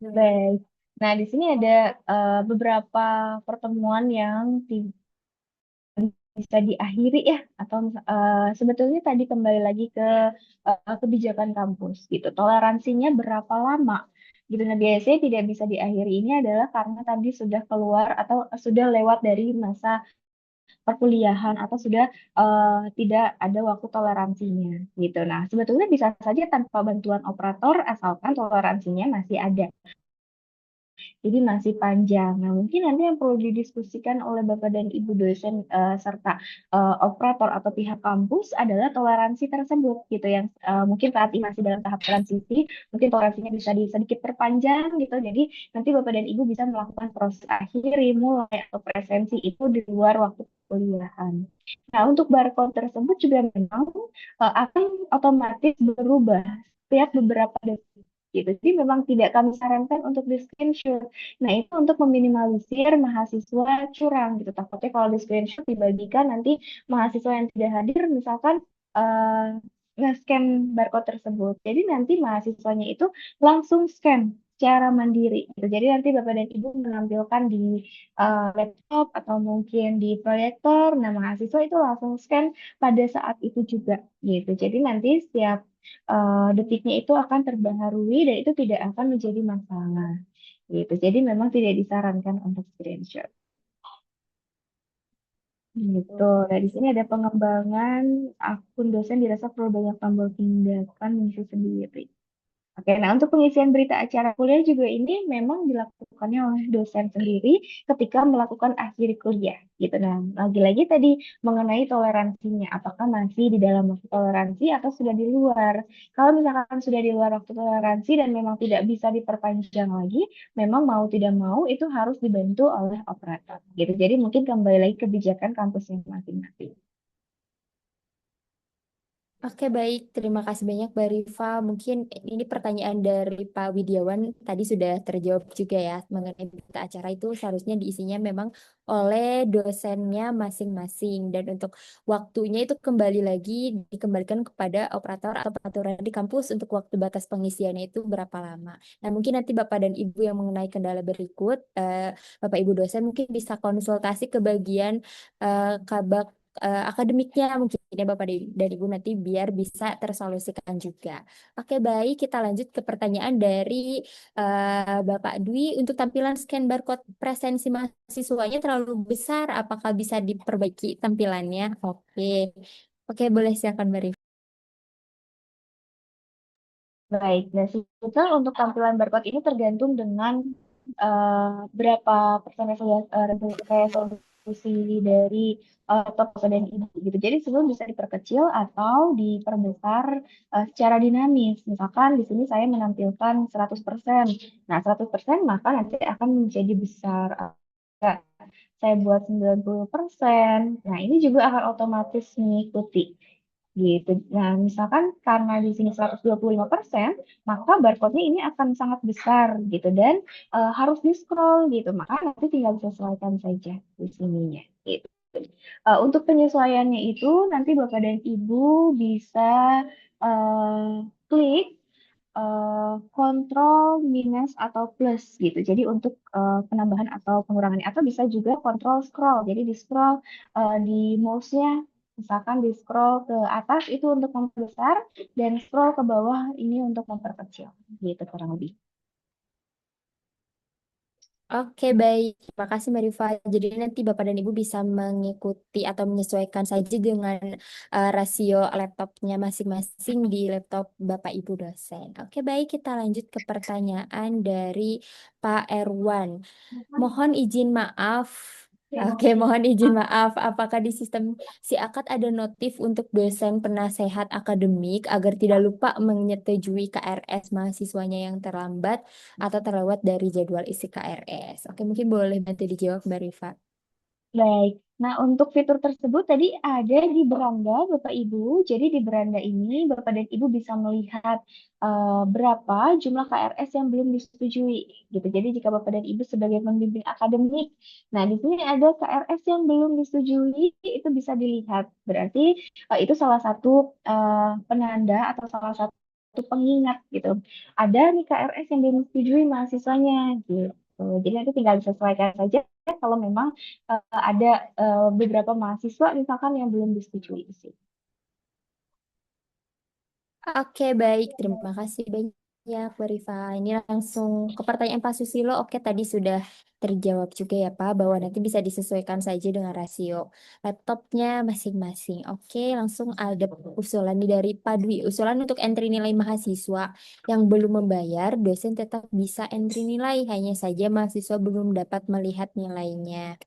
Baik. Nah, di sini ada beberapa pertemuan yang bisa diakhiri ya atau sebetulnya tadi kembali lagi ke kebijakan kampus gitu. Toleransinya berapa lama gitu. Nah, biasanya tidak bisa diakhiri ini adalah karena tadi sudah keluar atau sudah lewat dari masa perkuliahan atau sudah tidak ada waktu toleransinya gitu. Nah, sebetulnya bisa saja tanpa bantuan operator asalkan toleransinya masih ada. Jadi masih panjang. Nah, mungkin nanti yang perlu didiskusikan oleh Bapak dan Ibu dosen serta operator atau pihak kampus adalah toleransi tersebut gitu yang mungkin saat ini masih dalam tahap transisi, mungkin toleransinya bisa sedikit perpanjang gitu. Jadi nanti Bapak dan Ibu bisa melakukan proses akhiri mulai atau presensi itu di luar waktu kuliahan. Nah, untuk barcode tersebut juga memang akan otomatis berubah setiap beberapa detik gitu. Jadi memang tidak kami sarankan untuk di screenshot. Nah, itu untuk meminimalisir mahasiswa curang gitu. Takutnya kalau di screenshot dibagikan nanti mahasiswa yang tidak hadir misalkan nge-scan barcode tersebut. Jadi nanti mahasiswanya itu langsung scan secara mandiri gitu. Jadi nanti Bapak dan Ibu menampilkan di laptop atau mungkin di proyektor, nah mahasiswa itu langsung scan pada saat itu juga gitu. Jadi nanti setiap detiknya itu akan terbaharui dan itu tidak akan menjadi masalah gitu. Jadi memang tidak disarankan untuk screenshot. Gitu. Nah, di sini ada pengembangan akun dosen dirasa perlu banyak tombol tindakan mengisi sendiri. Oke, nah untuk pengisian berita acara kuliah juga ini memang dilakukannya oleh dosen sendiri ketika melakukan akhir kuliah, gitu. Nah, lagi-lagi tadi mengenai toleransinya, apakah masih di dalam waktu toleransi atau sudah di luar? Kalau misalkan sudah di luar waktu toleransi dan memang tidak bisa diperpanjang lagi, memang mau tidak mau itu harus dibantu oleh operator, gitu. Jadi mungkin kembali lagi kebijakan kampusnya masing-masing. Oke, baik. Terima kasih banyak, Mbak Rifa. Mungkin ini pertanyaan dari Pak Widiawan tadi sudah terjawab juga ya mengenai berita acara itu seharusnya diisinya memang oleh dosennya masing-masing dan untuk waktunya itu kembali lagi dikembalikan kepada operator atau peraturan di kampus untuk waktu batas pengisiannya itu berapa lama. Nah, mungkin nanti Bapak dan Ibu yang mengenai kendala berikut, Bapak Ibu dosen mungkin bisa konsultasi ke bagian kabak akademiknya mungkin ya Bapak dan Ibu nanti biar bisa tersolusikan juga. Oke, baik, kita lanjut ke pertanyaan dari Bapak Dwi. Untuk tampilan scan barcode presensi mahasiswanya terlalu besar, apakah bisa diperbaiki tampilannya? Oke. Oke, boleh silakan Mbak Rifat. Baik, nah sebetulnya untuk tampilan barcode ini tergantung dengan berapa persen resolusi dari laptop dan ibu gitu. Jadi sebelum bisa diperkecil atau diperbesar secara dinamis. Misalkan di sini saya menampilkan 100%. Nah, 100% maka nanti akan menjadi besar. Saya buat 90%. Nah, ini juga akan otomatis mengikuti. gitu. Nah, misalkan karena di sini 125%, maka barcode-nya ini akan sangat besar gitu dan harus di-scroll gitu. Maka nanti tinggal disesuaikan saja di sininya gitu. Untuk penyesuaiannya itu nanti Bapak dan Ibu bisa klik kontrol minus atau plus gitu. Jadi untuk penambahan atau pengurangannya atau bisa juga kontrol scroll. Jadi di scroll di mouse-nya misalkan di scroll ke atas itu untuk memperbesar dan scroll ke bawah ini untuk memperkecil gitu kurang lebih. Oke, baik. Terima kasih, Mbak Rifa. Jadi nanti Bapak dan Ibu bisa mengikuti atau menyesuaikan saja dengan rasio laptopnya masing-masing di laptop Bapak Ibu dosen. Oke, baik. Kita lanjut ke pertanyaan dari Pak Erwan. Mohon izin maaf. Oke, mohon izin maaf. Apakah di sistem SIAKAD ada notif untuk dosen penasehat akademik agar tidak lupa menyetujui KRS mahasiswanya yang terlambat atau terlewat dari jadwal isi KRS? Oke, mungkin boleh bantu dijawab, Mbak Rifa. Baik. Nah, untuk fitur tersebut tadi ada di beranda Bapak Ibu. Jadi di beranda ini Bapak dan Ibu bisa melihat berapa jumlah KRS yang belum disetujui gitu. Jadi jika Bapak dan Ibu sebagai pembimbing akademik, nah di sini ada KRS yang belum disetujui itu bisa dilihat. Berarti itu salah satu penanda atau salah satu pengingat gitu. Ada nih KRS yang belum disetujui mahasiswanya gitu. Jadi nanti tinggal disesuaikan saja kalau memang ada beberapa mahasiswa misalkan yang belum disetujui sih. Oke, baik. Terima kasih banyak, Bu Rifa. Ini langsung ke pertanyaan Pak Susilo. Oke, tadi sudah terjawab juga ya, Pak, bahwa nanti bisa disesuaikan saja dengan rasio laptopnya masing-masing. Oke, langsung ada usulan nih dari Pak Dwi. Usulan untuk entry nilai mahasiswa yang belum membayar, dosen tetap bisa entry nilai. Hanya saja mahasiswa belum dapat melihat nilainya.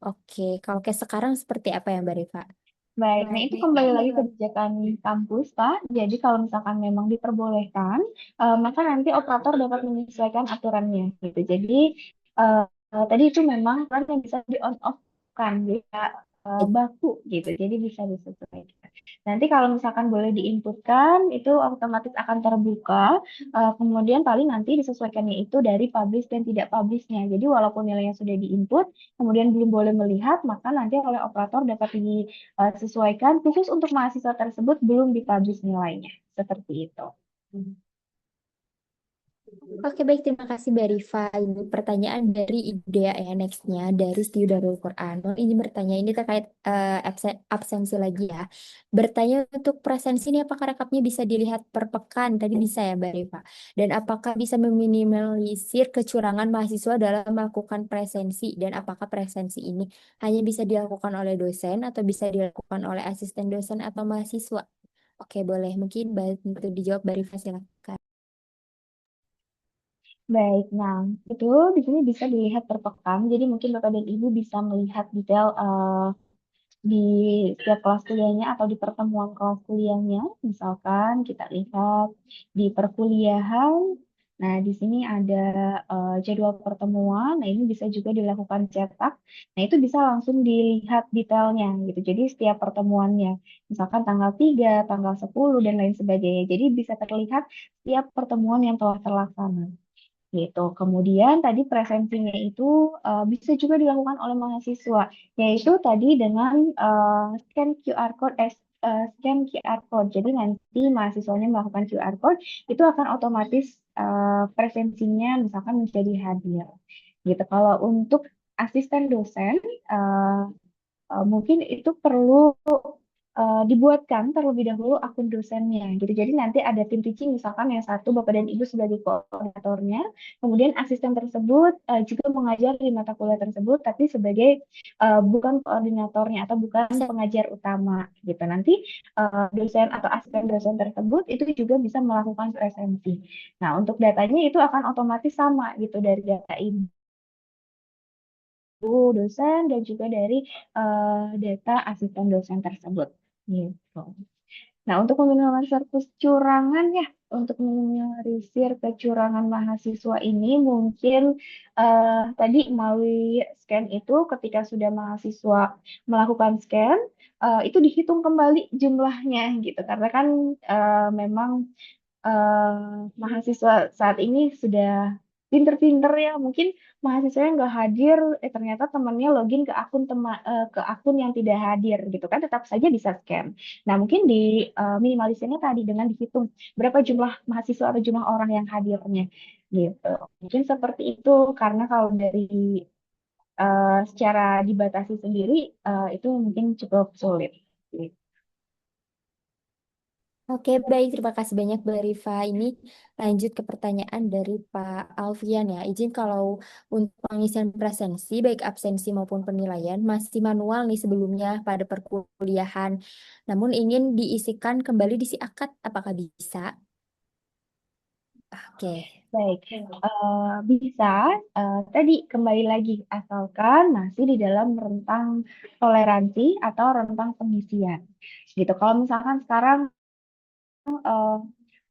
Oke, kalau kayak sekarang seperti apa ya, Mbak Rifa? Baik, nah itu kembali lagi kebijakan kampus, Pak. Jadi kalau misalkan memang diperbolehkan, maka nanti operator dapat menyesuaikan aturannya, gitu. Jadi eh, tadi itu memang aturan yang bisa di on off kan, bisa baku gitu. Jadi bisa disesuaikan. Nanti kalau misalkan boleh diinputkan, itu otomatis akan terbuka. Kemudian paling nanti disesuaikannya itu dari publish dan tidak publishnya. Jadi walaupun nilainya sudah diinput, kemudian belum boleh melihat, maka nanti oleh operator dapat disesuaikan khusus untuk mahasiswa tersebut belum dipublish nilainya. Seperti itu. Oke, baik. Terima kasih, Mbak Rifa. Ini pertanyaan dari Ibu Dea ya, nextnya dari Studio Darul Quran. Mau ini bertanya, ini terkait absensi lagi ya. Bertanya untuk presensi ini, apakah rekapnya bisa dilihat per pekan? Tadi bisa ya, Mbak Rifa. Dan apakah bisa meminimalisir kecurangan mahasiswa dalam melakukan presensi? Dan apakah presensi ini hanya bisa dilakukan oleh dosen atau bisa dilakukan oleh asisten dosen atau mahasiswa? Oke, boleh. Mungkin bantu dijawab, Mbak Rifa, silakan. Baik, nah itu di sini bisa dilihat per pekan. Jadi mungkin Bapak dan Ibu bisa melihat detail di setiap kelas kuliahnya atau di pertemuan kelas kuliahnya. Misalkan kita lihat di perkuliahan. Nah, di sini ada jadwal pertemuan. Nah, ini bisa juga dilakukan cetak. Nah, itu bisa langsung dilihat detailnya gitu. Jadi setiap pertemuannya, misalkan tanggal 3, tanggal 10 dan lain sebagainya. Jadi bisa terlihat setiap pertemuan yang telah terlaksana gitu. Kemudian tadi presensinya itu bisa juga dilakukan oleh mahasiswa, yaitu tadi dengan scan QR code, scan QR code. Jadi nanti mahasiswanya melakukan QR code, itu akan otomatis presensinya misalkan menjadi hadir. Gitu. Kalau untuk asisten dosen, eh, mungkin itu perlu dibuatkan terlebih dahulu akun dosennya gitu. Jadi nanti ada tim teaching misalkan yang satu Bapak dan Ibu sebagai koordinatornya, kemudian asisten tersebut juga mengajar di mata kuliah tersebut tapi sebagai bukan koordinatornya atau bukan pengajar utama gitu. Nanti dosen atau asisten dosen tersebut itu juga bisa melakukan presensi. Nah, untuk datanya itu akan otomatis sama gitu dari data ibu dosen dan juga dari data asisten dosen tersebut gitu. Nah, untuk meminimalisiir kecurangan ya, untuk meminimalisir kecurangan mahasiswa ini mungkin tadi melalui scan itu ketika sudah mahasiswa melakukan scan itu dihitung kembali jumlahnya gitu karena kan memang mahasiswa saat ini sudah pinter-pinter ya mungkin mahasiswa yang nggak hadir ternyata temannya login ke akun ke akun yang tidak hadir gitu kan tetap saja bisa scam. Nah mungkin di minimalisirnya tadi dengan dihitung berapa jumlah mahasiswa atau jumlah orang yang hadirnya gitu. Mungkin seperti itu karena kalau dari secara dibatasi sendiri itu mungkin cukup sulit. Gitu. Oke, baik. Terima kasih banyak, Mbak Rifa. Ini lanjut ke pertanyaan dari Pak Alfian ya. Izin kalau untuk pengisian presensi, baik absensi maupun penilaian, masih manual nih sebelumnya pada perkuliahan. Namun ingin diisikan kembali di si akad, apakah bisa? Oke. Baik, bisa. Tadi kembali lagi, asalkan masih di dalam rentang toleransi atau rentang pengisian. Gitu. Kalau misalkan sekarang eh,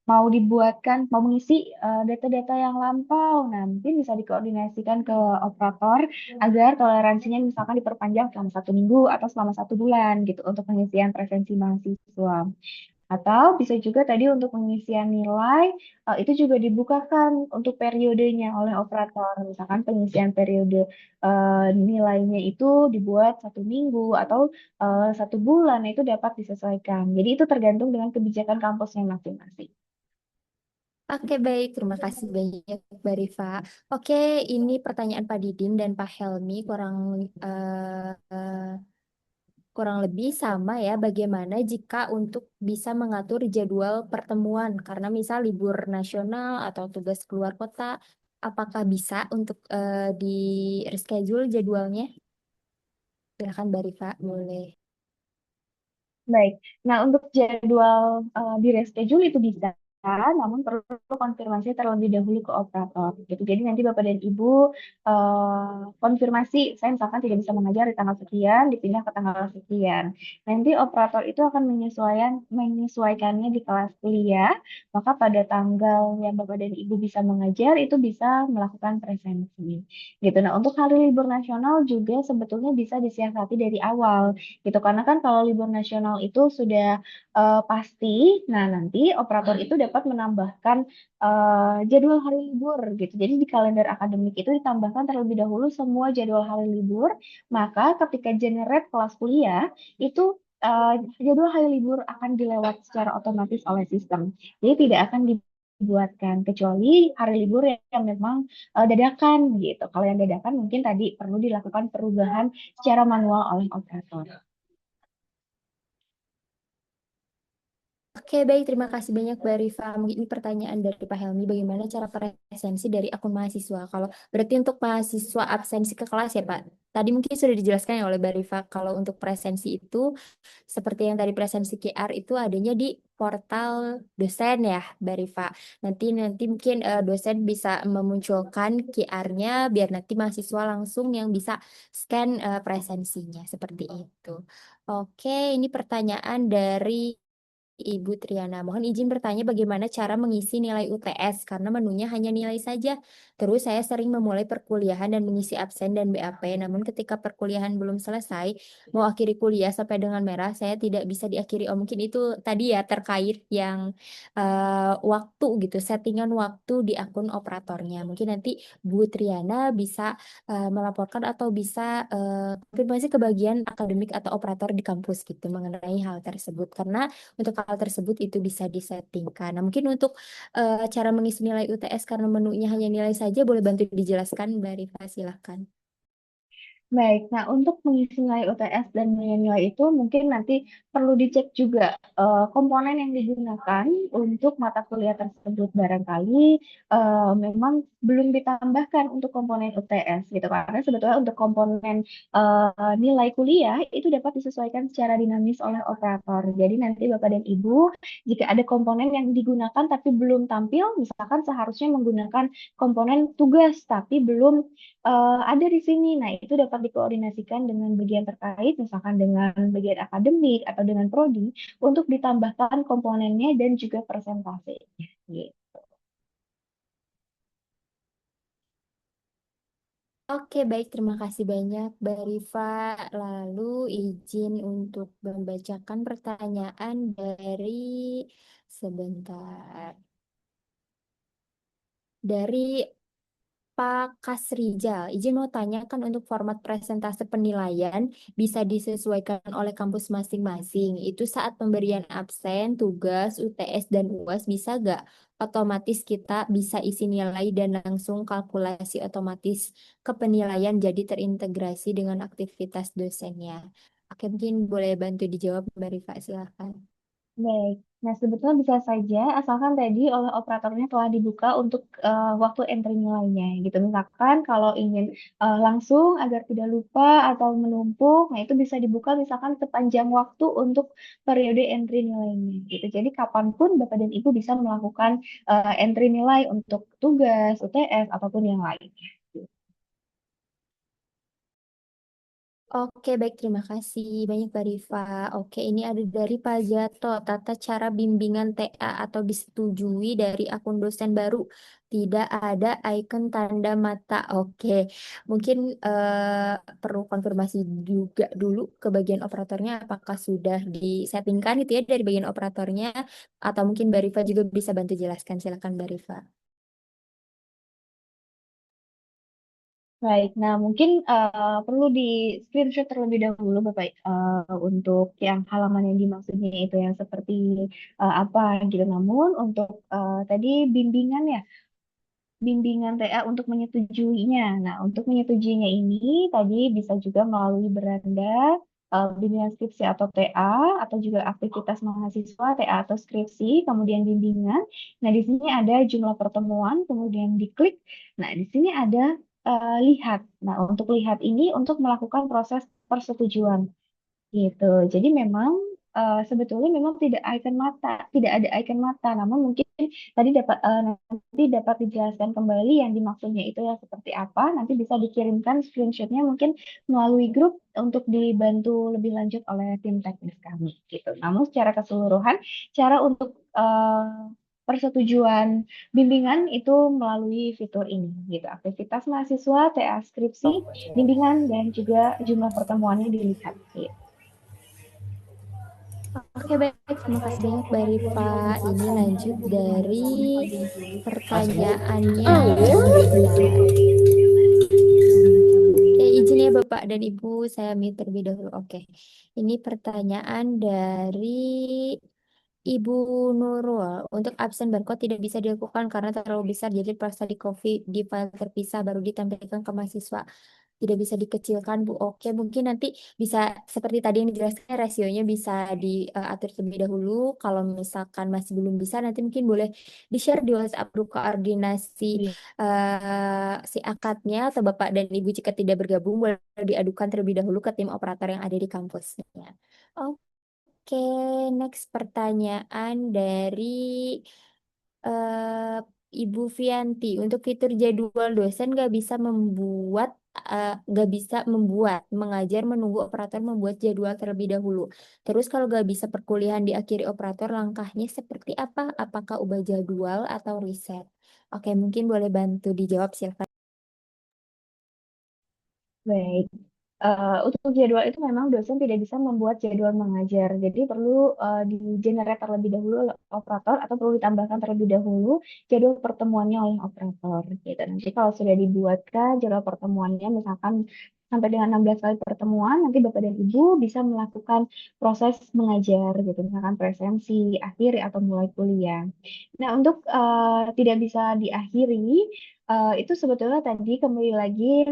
mau dibuatkan, mau mengisi data-data yang lampau, nah mungkin bisa dikoordinasikan ke operator agar toleransinya misalkan diperpanjang selama 1 minggu atau selama 1 bulan gitu untuk pengisian presensi mahasiswa. Atau bisa juga tadi untuk pengisian nilai itu juga dibukakan untuk periodenya oleh operator. Misalkan pengisian periode nilainya itu dibuat 1 minggu atau 1 bulan itu dapat disesuaikan. Jadi itu tergantung dengan kebijakan kampusnya masing-masing. Oke, baik. Terima kasih banyak, Mbak Rifa. Oke, ini pertanyaan Pak Didin dan Pak Helmi kurang lebih sama ya, bagaimana jika untuk bisa mengatur jadwal pertemuan, karena misal libur nasional atau tugas keluar kota, apakah bisa untuk di reschedule jadwalnya? Silakan Mbak Rifa, boleh. Baik. Nah, untuk jadwal di reschedule itu bisa, namun perlu konfirmasi terlebih dahulu ke operator. Gitu. Jadi nanti Bapak dan Ibu konfirmasi, saya misalkan tidak bisa mengajar di tanggal sekian, dipindah ke tanggal sekian. Nanti operator itu akan menyesuaikannya di kelas kuliah, maka pada tanggal yang Bapak dan Ibu bisa mengajar itu bisa melakukan presensi. Gitu. Nah, untuk hari libur nasional juga sebetulnya bisa disiasati dari awal gitu karena kan kalau libur nasional itu sudah pasti, nah nanti operator itu dapat menambahkan jadwal hari libur gitu. Jadi di kalender akademik itu ditambahkan terlebih dahulu semua jadwal hari libur, maka ketika generate kelas kuliah itu jadwal hari libur akan dilewat secara otomatis oleh sistem. Jadi tidak akan dibuatkan kecuali hari libur yang memang dadakan gitu. Kalau yang dadakan mungkin tadi perlu dilakukan perubahan secara manual oleh operator. Oke, baik. Terima kasih banyak, Mbak Rifa. Mungkin ini pertanyaan dari Pak Helmi, bagaimana cara presensi dari akun mahasiswa? Kalau berarti untuk mahasiswa absensi ke kelas ya, Pak? Tadi mungkin sudah dijelaskan ya oleh Mbak Rifa, kalau untuk presensi itu, seperti yang tadi presensi QR itu adanya di portal dosen ya, Mbak Rifa. Nanti nanti mungkin dosen bisa memunculkan QR-nya, biar nanti mahasiswa langsung yang bisa scan presensinya, seperti itu. Oke, ini pertanyaan dari Ibu Triana, mohon izin bertanya bagaimana cara mengisi nilai UTS karena menunya hanya nilai saja. Terus saya sering memulai perkuliahan dan mengisi absen dan BAP, namun ketika perkuliahan belum selesai, mau akhiri kuliah sampai dengan merah, saya tidak bisa diakhiri. Oh, mungkin itu tadi ya terkait yang waktu gitu, settingan waktu di akun operatornya. Mungkin nanti Bu Triana bisa melaporkan atau bisa konfirmasi ke bagian akademik atau operator di kampus gitu mengenai hal tersebut. Karena untuk hal tersebut itu bisa disettingkan. Nah, mungkin untuk cara mengisi nilai UTS karena menunya hanya nilai saja, boleh bantu dijelaskan, Mbak Rifa, silahkan. Baik, nah untuk mengisi nilai UTS dan nilai-nilai itu mungkin nanti perlu dicek juga komponen yang digunakan untuk mata kuliah tersebut barangkali memang belum ditambahkan untuk komponen UTS gitu karena sebetulnya untuk komponen nilai kuliah itu dapat disesuaikan secara dinamis oleh operator. Jadi nanti Bapak dan Ibu jika ada komponen yang digunakan tapi belum tampil, misalkan seharusnya menggunakan komponen tugas tapi belum ada di sini. Nah, itu dapat dikoordinasikan dengan bagian terkait, misalkan dengan bagian akademik atau dengan prodi, untuk ditambahkan komponennya dan juga persentasenya. Gitu. Oke, baik. Terima kasih banyak, Mbak Rifa. Lalu izin untuk membacakan pertanyaan dari sebentar. Dari Pak Kasrijal, izin mau tanyakan untuk format presentase penilaian bisa disesuaikan oleh kampus masing-masing. Itu saat pemberian absen, tugas, UTS, dan UAS bisa gak? Otomatis kita bisa isi nilai dan langsung kalkulasi otomatis ke penilaian jadi terintegrasi dengan aktivitas dosennya. Oke, mungkin boleh bantu dijawab Mbak Rifa, silahkan. Baik. Nah, sebetulnya bisa saja asalkan tadi oleh operatornya telah dibuka untuk waktu entry nilainya gitu. Misalkan kalau ingin langsung agar tidak lupa atau menumpuk, nah itu bisa dibuka misalkan sepanjang waktu untuk periode entry nilainya gitu. Jadi kapanpun Bapak dan Ibu bisa melakukan entry nilai untuk tugas, UTS ataupun yang lain. Oke, baik. Terima kasih banyak, Mbak Rifa. Oke, ini ada dari Pak Jato. Tata cara bimbingan TA atau disetujui dari akun dosen baru. Tidak ada icon tanda mata. Oke, mungkin perlu konfirmasi juga dulu ke bagian operatornya. Apakah sudah disettingkan gitu ya dari bagian operatornya. Atau mungkin Mbak Rifa juga bisa bantu jelaskan. Silakan, Mbak Rifa. Baik, nah mungkin perlu di screenshot terlebih dahulu Bapak untuk yang halaman yang dimaksudnya itu yang seperti apa gitu. Namun untuk tadi bimbingan ya, bimbingan TA untuk menyetujuinya. Nah, untuk menyetujuinya ini tadi bisa juga melalui beranda bimbingan skripsi atau TA atau juga aktivitas mahasiswa TA atau skripsi, kemudian bimbingan. Nah, di sini ada jumlah pertemuan, kemudian diklik. Nah, di sini ada lihat. Nah, untuk lihat ini untuk melakukan proses persetujuan. Gitu. Jadi memang sebetulnya memang tidak icon mata, tidak ada icon mata. Namun mungkin tadi nanti dapat dijelaskan kembali yang dimaksudnya itu ya seperti apa. Nanti bisa dikirimkan screenshotnya mungkin melalui grup untuk dibantu lebih lanjut oleh tim teknis kami. Gitu. Namun secara keseluruhan, cara untuk persetujuan bimbingan itu melalui fitur ini, gitu. Aktivitas mahasiswa, TA skripsi, bimbingan dan juga jumlah pertemuannya dilihat. Gitu. Oke, baik. Terima kasih banyak, Mbak Rifa. Ini lanjut dari pertanyaannya. Sebentar. Izin ya Bapak dan Ibu, saya mute terlebih dahulu. Oke. Ini pertanyaan dari Ibu Nurul. Untuk absen barcode tidak bisa dilakukan karena terlalu besar, jadi terpaksa di copy di file terpisah baru ditampilkan ke mahasiswa. Tidak bisa dikecilkan, Bu. Oke, mungkin nanti bisa seperti tadi yang dijelaskan rasionya bisa diatur terlebih dahulu. Kalau misalkan masih belum bisa, nanti mungkin boleh di-share di WhatsApp grup koordinasi Iya. si akadnya atau Bapak dan Ibu jika tidak bergabung boleh diadukan terlebih dahulu ke tim operator yang ada di kampusnya. Oke, next pertanyaan dari eh, Ibu Vianti. Untuk fitur jadwal dosen nggak bisa membuat mengajar menunggu operator membuat jadwal terlebih dahulu. Terus kalau nggak bisa perkuliahan diakhiri operator, langkahnya seperti apa? Apakah ubah jadwal atau reset? Oke, mungkin boleh bantu dijawab silakan. Baik. Untuk jadwal itu memang dosen tidak bisa membuat jadwal mengajar. Jadi perlu di-generate terlebih dahulu oleh operator atau perlu ditambahkan terlebih dahulu jadwal pertemuannya oleh operator. Gitu. Nanti kalau sudah dibuatkan jadwal pertemuannya misalkan sampai dengan 16 kali pertemuan, nanti Bapak dan Ibu bisa melakukan proses mengajar gitu, misalkan presensi, akhiri atau mulai kuliah. Nah, untuk tidak bisa diakhiri, itu sebetulnya tadi kembali lagi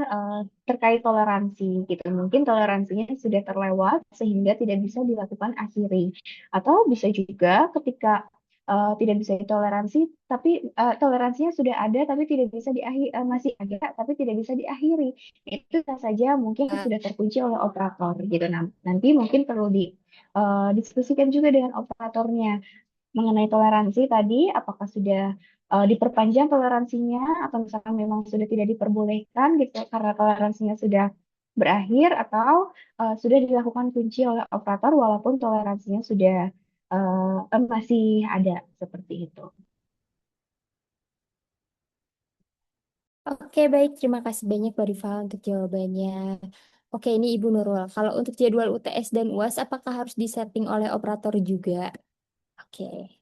terkait toleransi gitu. Mungkin toleransinya sudah terlewat sehingga tidak bisa dilakukan akhiri. Atau bisa juga ketika tidak bisa ditoleransi, tapi toleransinya sudah ada tapi tidak bisa diakhiri, masih ada tapi tidak bisa diakhiri. Itu bisa saja mungkin sudah terkunci oleh operator gitu. Nah, nanti mungkin perlu diskusikan juga dengan operatornya mengenai toleransi tadi, apakah sudah diperpanjang toleransinya atau misalkan memang sudah tidak diperbolehkan gitu karena toleransinya sudah berakhir atau sudah dilakukan kunci oleh operator walaupun toleransinya sudah masih ada seperti itu. Oke, baik. Terima kasih banyak Mbak Rifa untuk jawabannya. Oke, ini Ibu Nurul. Kalau untuk jadwal UTS dan UAS, apakah harus disetting oleh operator juga? Oke.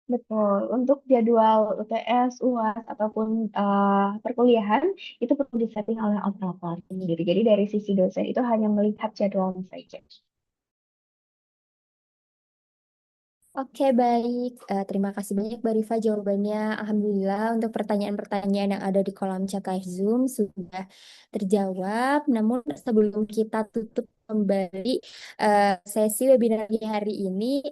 Betul, untuk jadwal UTS, UAS, ataupun perkuliahan, itu perlu disetting oleh operator sendiri. Jadi dari sisi dosen itu hanya melihat jadwalnya saja. Oke, baik. Terima kasih banyak Mbak Rifa jawabannya. Alhamdulillah untuk pertanyaan-pertanyaan yang ada di kolom chat live Zoom sudah terjawab. Namun sebelum kita tutup kembali sesi webinar di hari ini,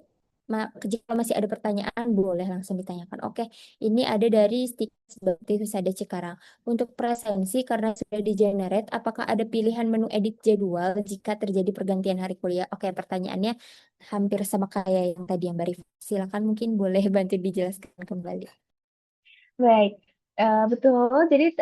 jika masih ada pertanyaan boleh langsung ditanyakan. Oke, ini ada dari Stikes ada Cikarang. Untuk presensi karena sudah di-generate, apakah ada pilihan menu edit jadwal jika terjadi pergantian hari kuliah? Oke, pertanyaannya hampir sama kayak yang tadi yang Mbak Rifat. Silakan mungkin boleh bantu dijelaskan kembali. Baik, betul. Jadi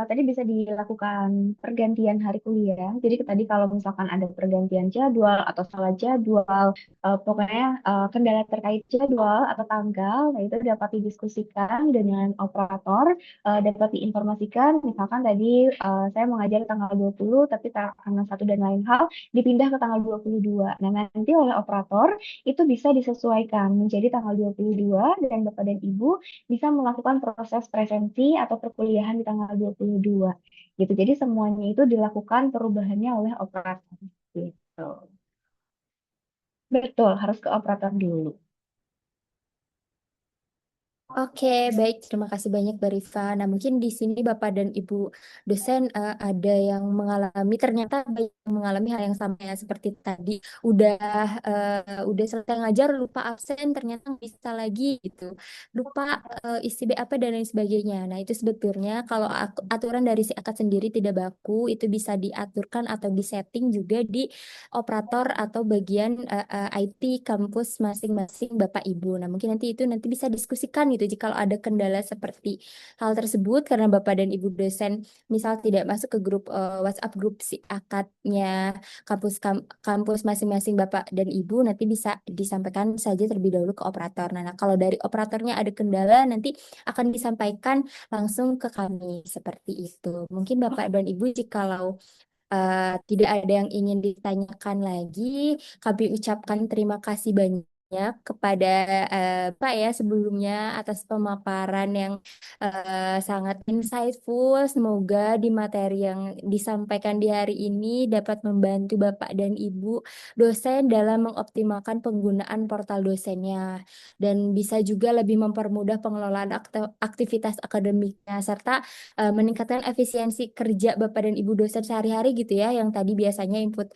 tadi bisa dilakukan pergantian hari kuliah. Jadi tadi kalau misalkan ada pergantian jadwal atau salah jadwal, pokoknya kendala terkait jadwal atau tanggal, nah itu dapat didiskusikan dengan operator, dapat diinformasikan. Misalkan tadi saya mengajar tanggal 20, tapi karena satu dan lain hal dipindah ke tanggal 22. Nah, nanti oleh operator itu bisa disesuaikan menjadi tanggal 22 dan Bapak dan Ibu bisa melakukan proses presensi atau perkuliahan di tanggal 22 gitu. Jadi semuanya itu dilakukan perubahannya oleh operator gitu. Betul, harus ke operator dulu. Oke, baik. Terima kasih banyak, Mbak Rifa. Nah, mungkin di sini Bapak dan Ibu dosen ada yang ternyata ada yang mengalami hal yang sama ya seperti tadi. Udah udah selesai ngajar, lupa absen, ternyata nggak bisa lagi gitu. Lupa isi BAP dan lain sebagainya. Nah, itu sebetulnya kalau aturan dari si akad sendiri tidak baku, itu bisa diaturkan atau disetting juga di operator atau bagian IT kampus masing-masing Bapak Ibu. Nah, mungkin nanti bisa diskusikan gitu jika ada kendala seperti hal tersebut karena Bapak dan Ibu dosen misal tidak masuk ke grup WhatsApp grup si akadnya kampus masing-masing Bapak dan Ibu nanti bisa disampaikan saja terlebih dahulu ke operator. Nah, kalau dari operatornya ada kendala nanti akan disampaikan langsung ke kami seperti itu. Mungkin Bapak dan Ibu jikalau tidak ada yang ingin ditanyakan lagi. Kami ucapkan terima kasih banyak kepada Pak ya sebelumnya atas pemaparan yang sangat insightful. Semoga di materi yang disampaikan di hari ini dapat membantu Bapak dan Ibu dosen dalam mengoptimalkan penggunaan portal dosennya dan bisa juga lebih mempermudah pengelolaan aktivitas akademiknya serta meningkatkan efisiensi kerja Bapak dan Ibu dosen sehari-hari gitu ya, yang tadi biasanya input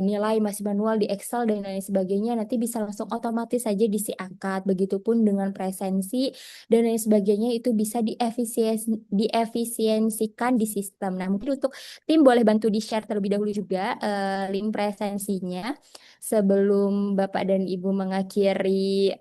nilai masih manual di Excel dan lain sebagainya, nanti bisa langsung otomatis saja diisi angkat. Begitupun dengan presensi dan lain sebagainya itu bisa diefisiensikan di sistem. Nah, mungkin untuk tim boleh bantu di-share terlebih dahulu juga link presensinya sebelum Bapak dan Ibu mengakhiri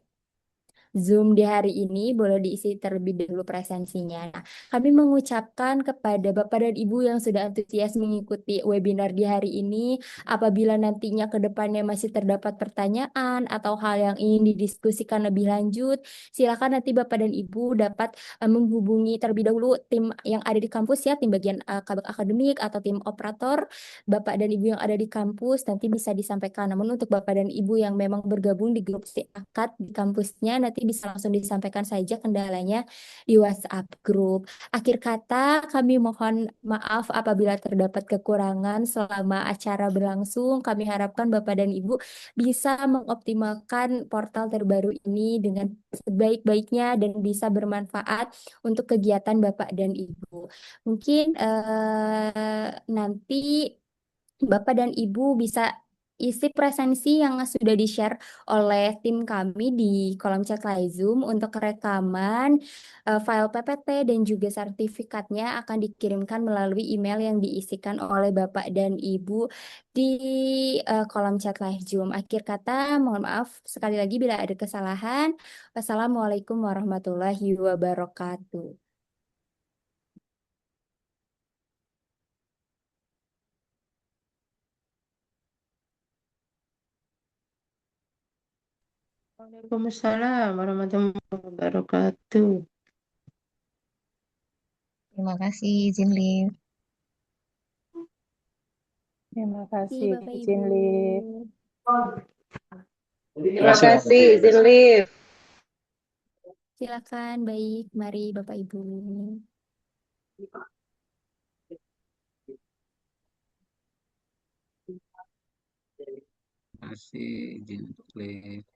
Zoom di hari ini boleh diisi terlebih dahulu presensinya. Nah, kami mengucapkan kepada Bapak dan Ibu yang sudah antusias mengikuti webinar di hari ini, apabila nantinya ke depannya masih terdapat pertanyaan atau hal yang ingin didiskusikan lebih lanjut, silakan nanti Bapak dan Ibu dapat menghubungi terlebih dahulu tim yang ada di kampus ya, tim bagian kabak akademik atau tim operator Bapak dan Ibu yang ada di kampus nanti bisa disampaikan. Namun untuk Bapak dan Ibu yang memang bergabung di grup si akad di kampusnya nanti bisa langsung disampaikan saja kendalanya di WhatsApp grup. Akhir kata kami mohon maaf apabila terdapat kekurangan selama acara berlangsung. Kami harapkan Bapak dan Ibu bisa mengoptimalkan portal terbaru ini dengan sebaik-baiknya dan bisa bermanfaat untuk kegiatan Bapak dan Ibu. Mungkin nanti Bapak dan Ibu bisa isi presensi yang sudah di-share oleh tim kami di kolom chat live Zoom untuk rekaman file PPT dan juga sertifikatnya akan dikirimkan melalui email yang diisikan oleh Bapak dan Ibu di kolom chat live Zoom. Akhir kata, mohon maaf sekali lagi bila ada kesalahan. Wassalamualaikum warahmatullahi wabarakatuh. Waalaikumsalam warahmatullahi wabarakatuh. Terima kasih, izin live. Terima Kasih kasih, Bapak izin Ibu. live. Terima kasih, izin live. Silakan, baik. Mari Bapak Ibu. Masih izin live.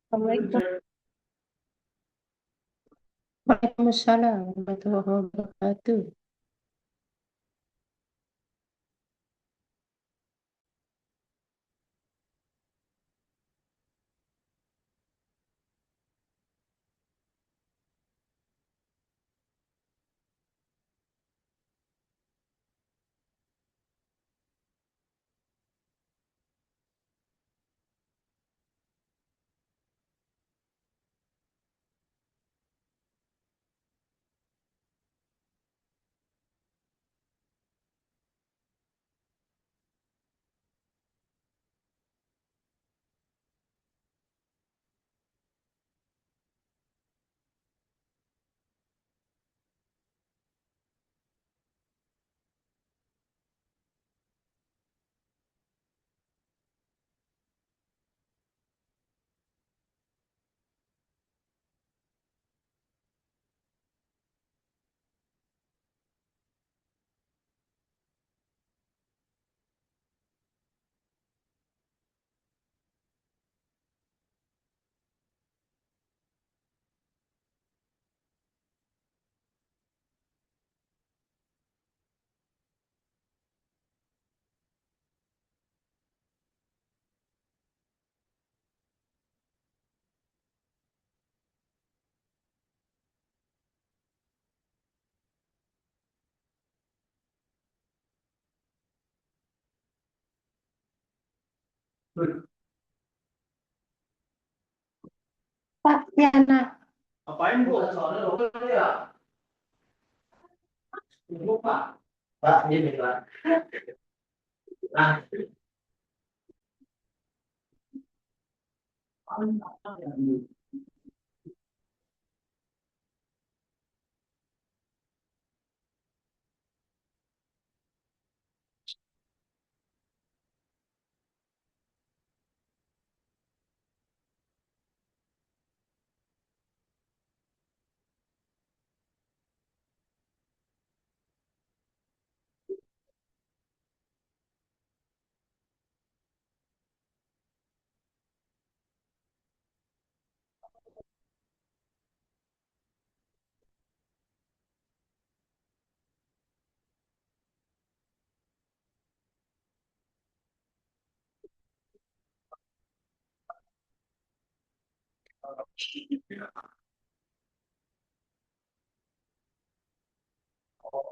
Assalamualaikum. Waalaikumsalam warahmatullahi wabarakatuh. Pak Yana. Ngapain Bu? Soalnya dokter ya. Ibu Pak. Pak, ini Pak. Nah,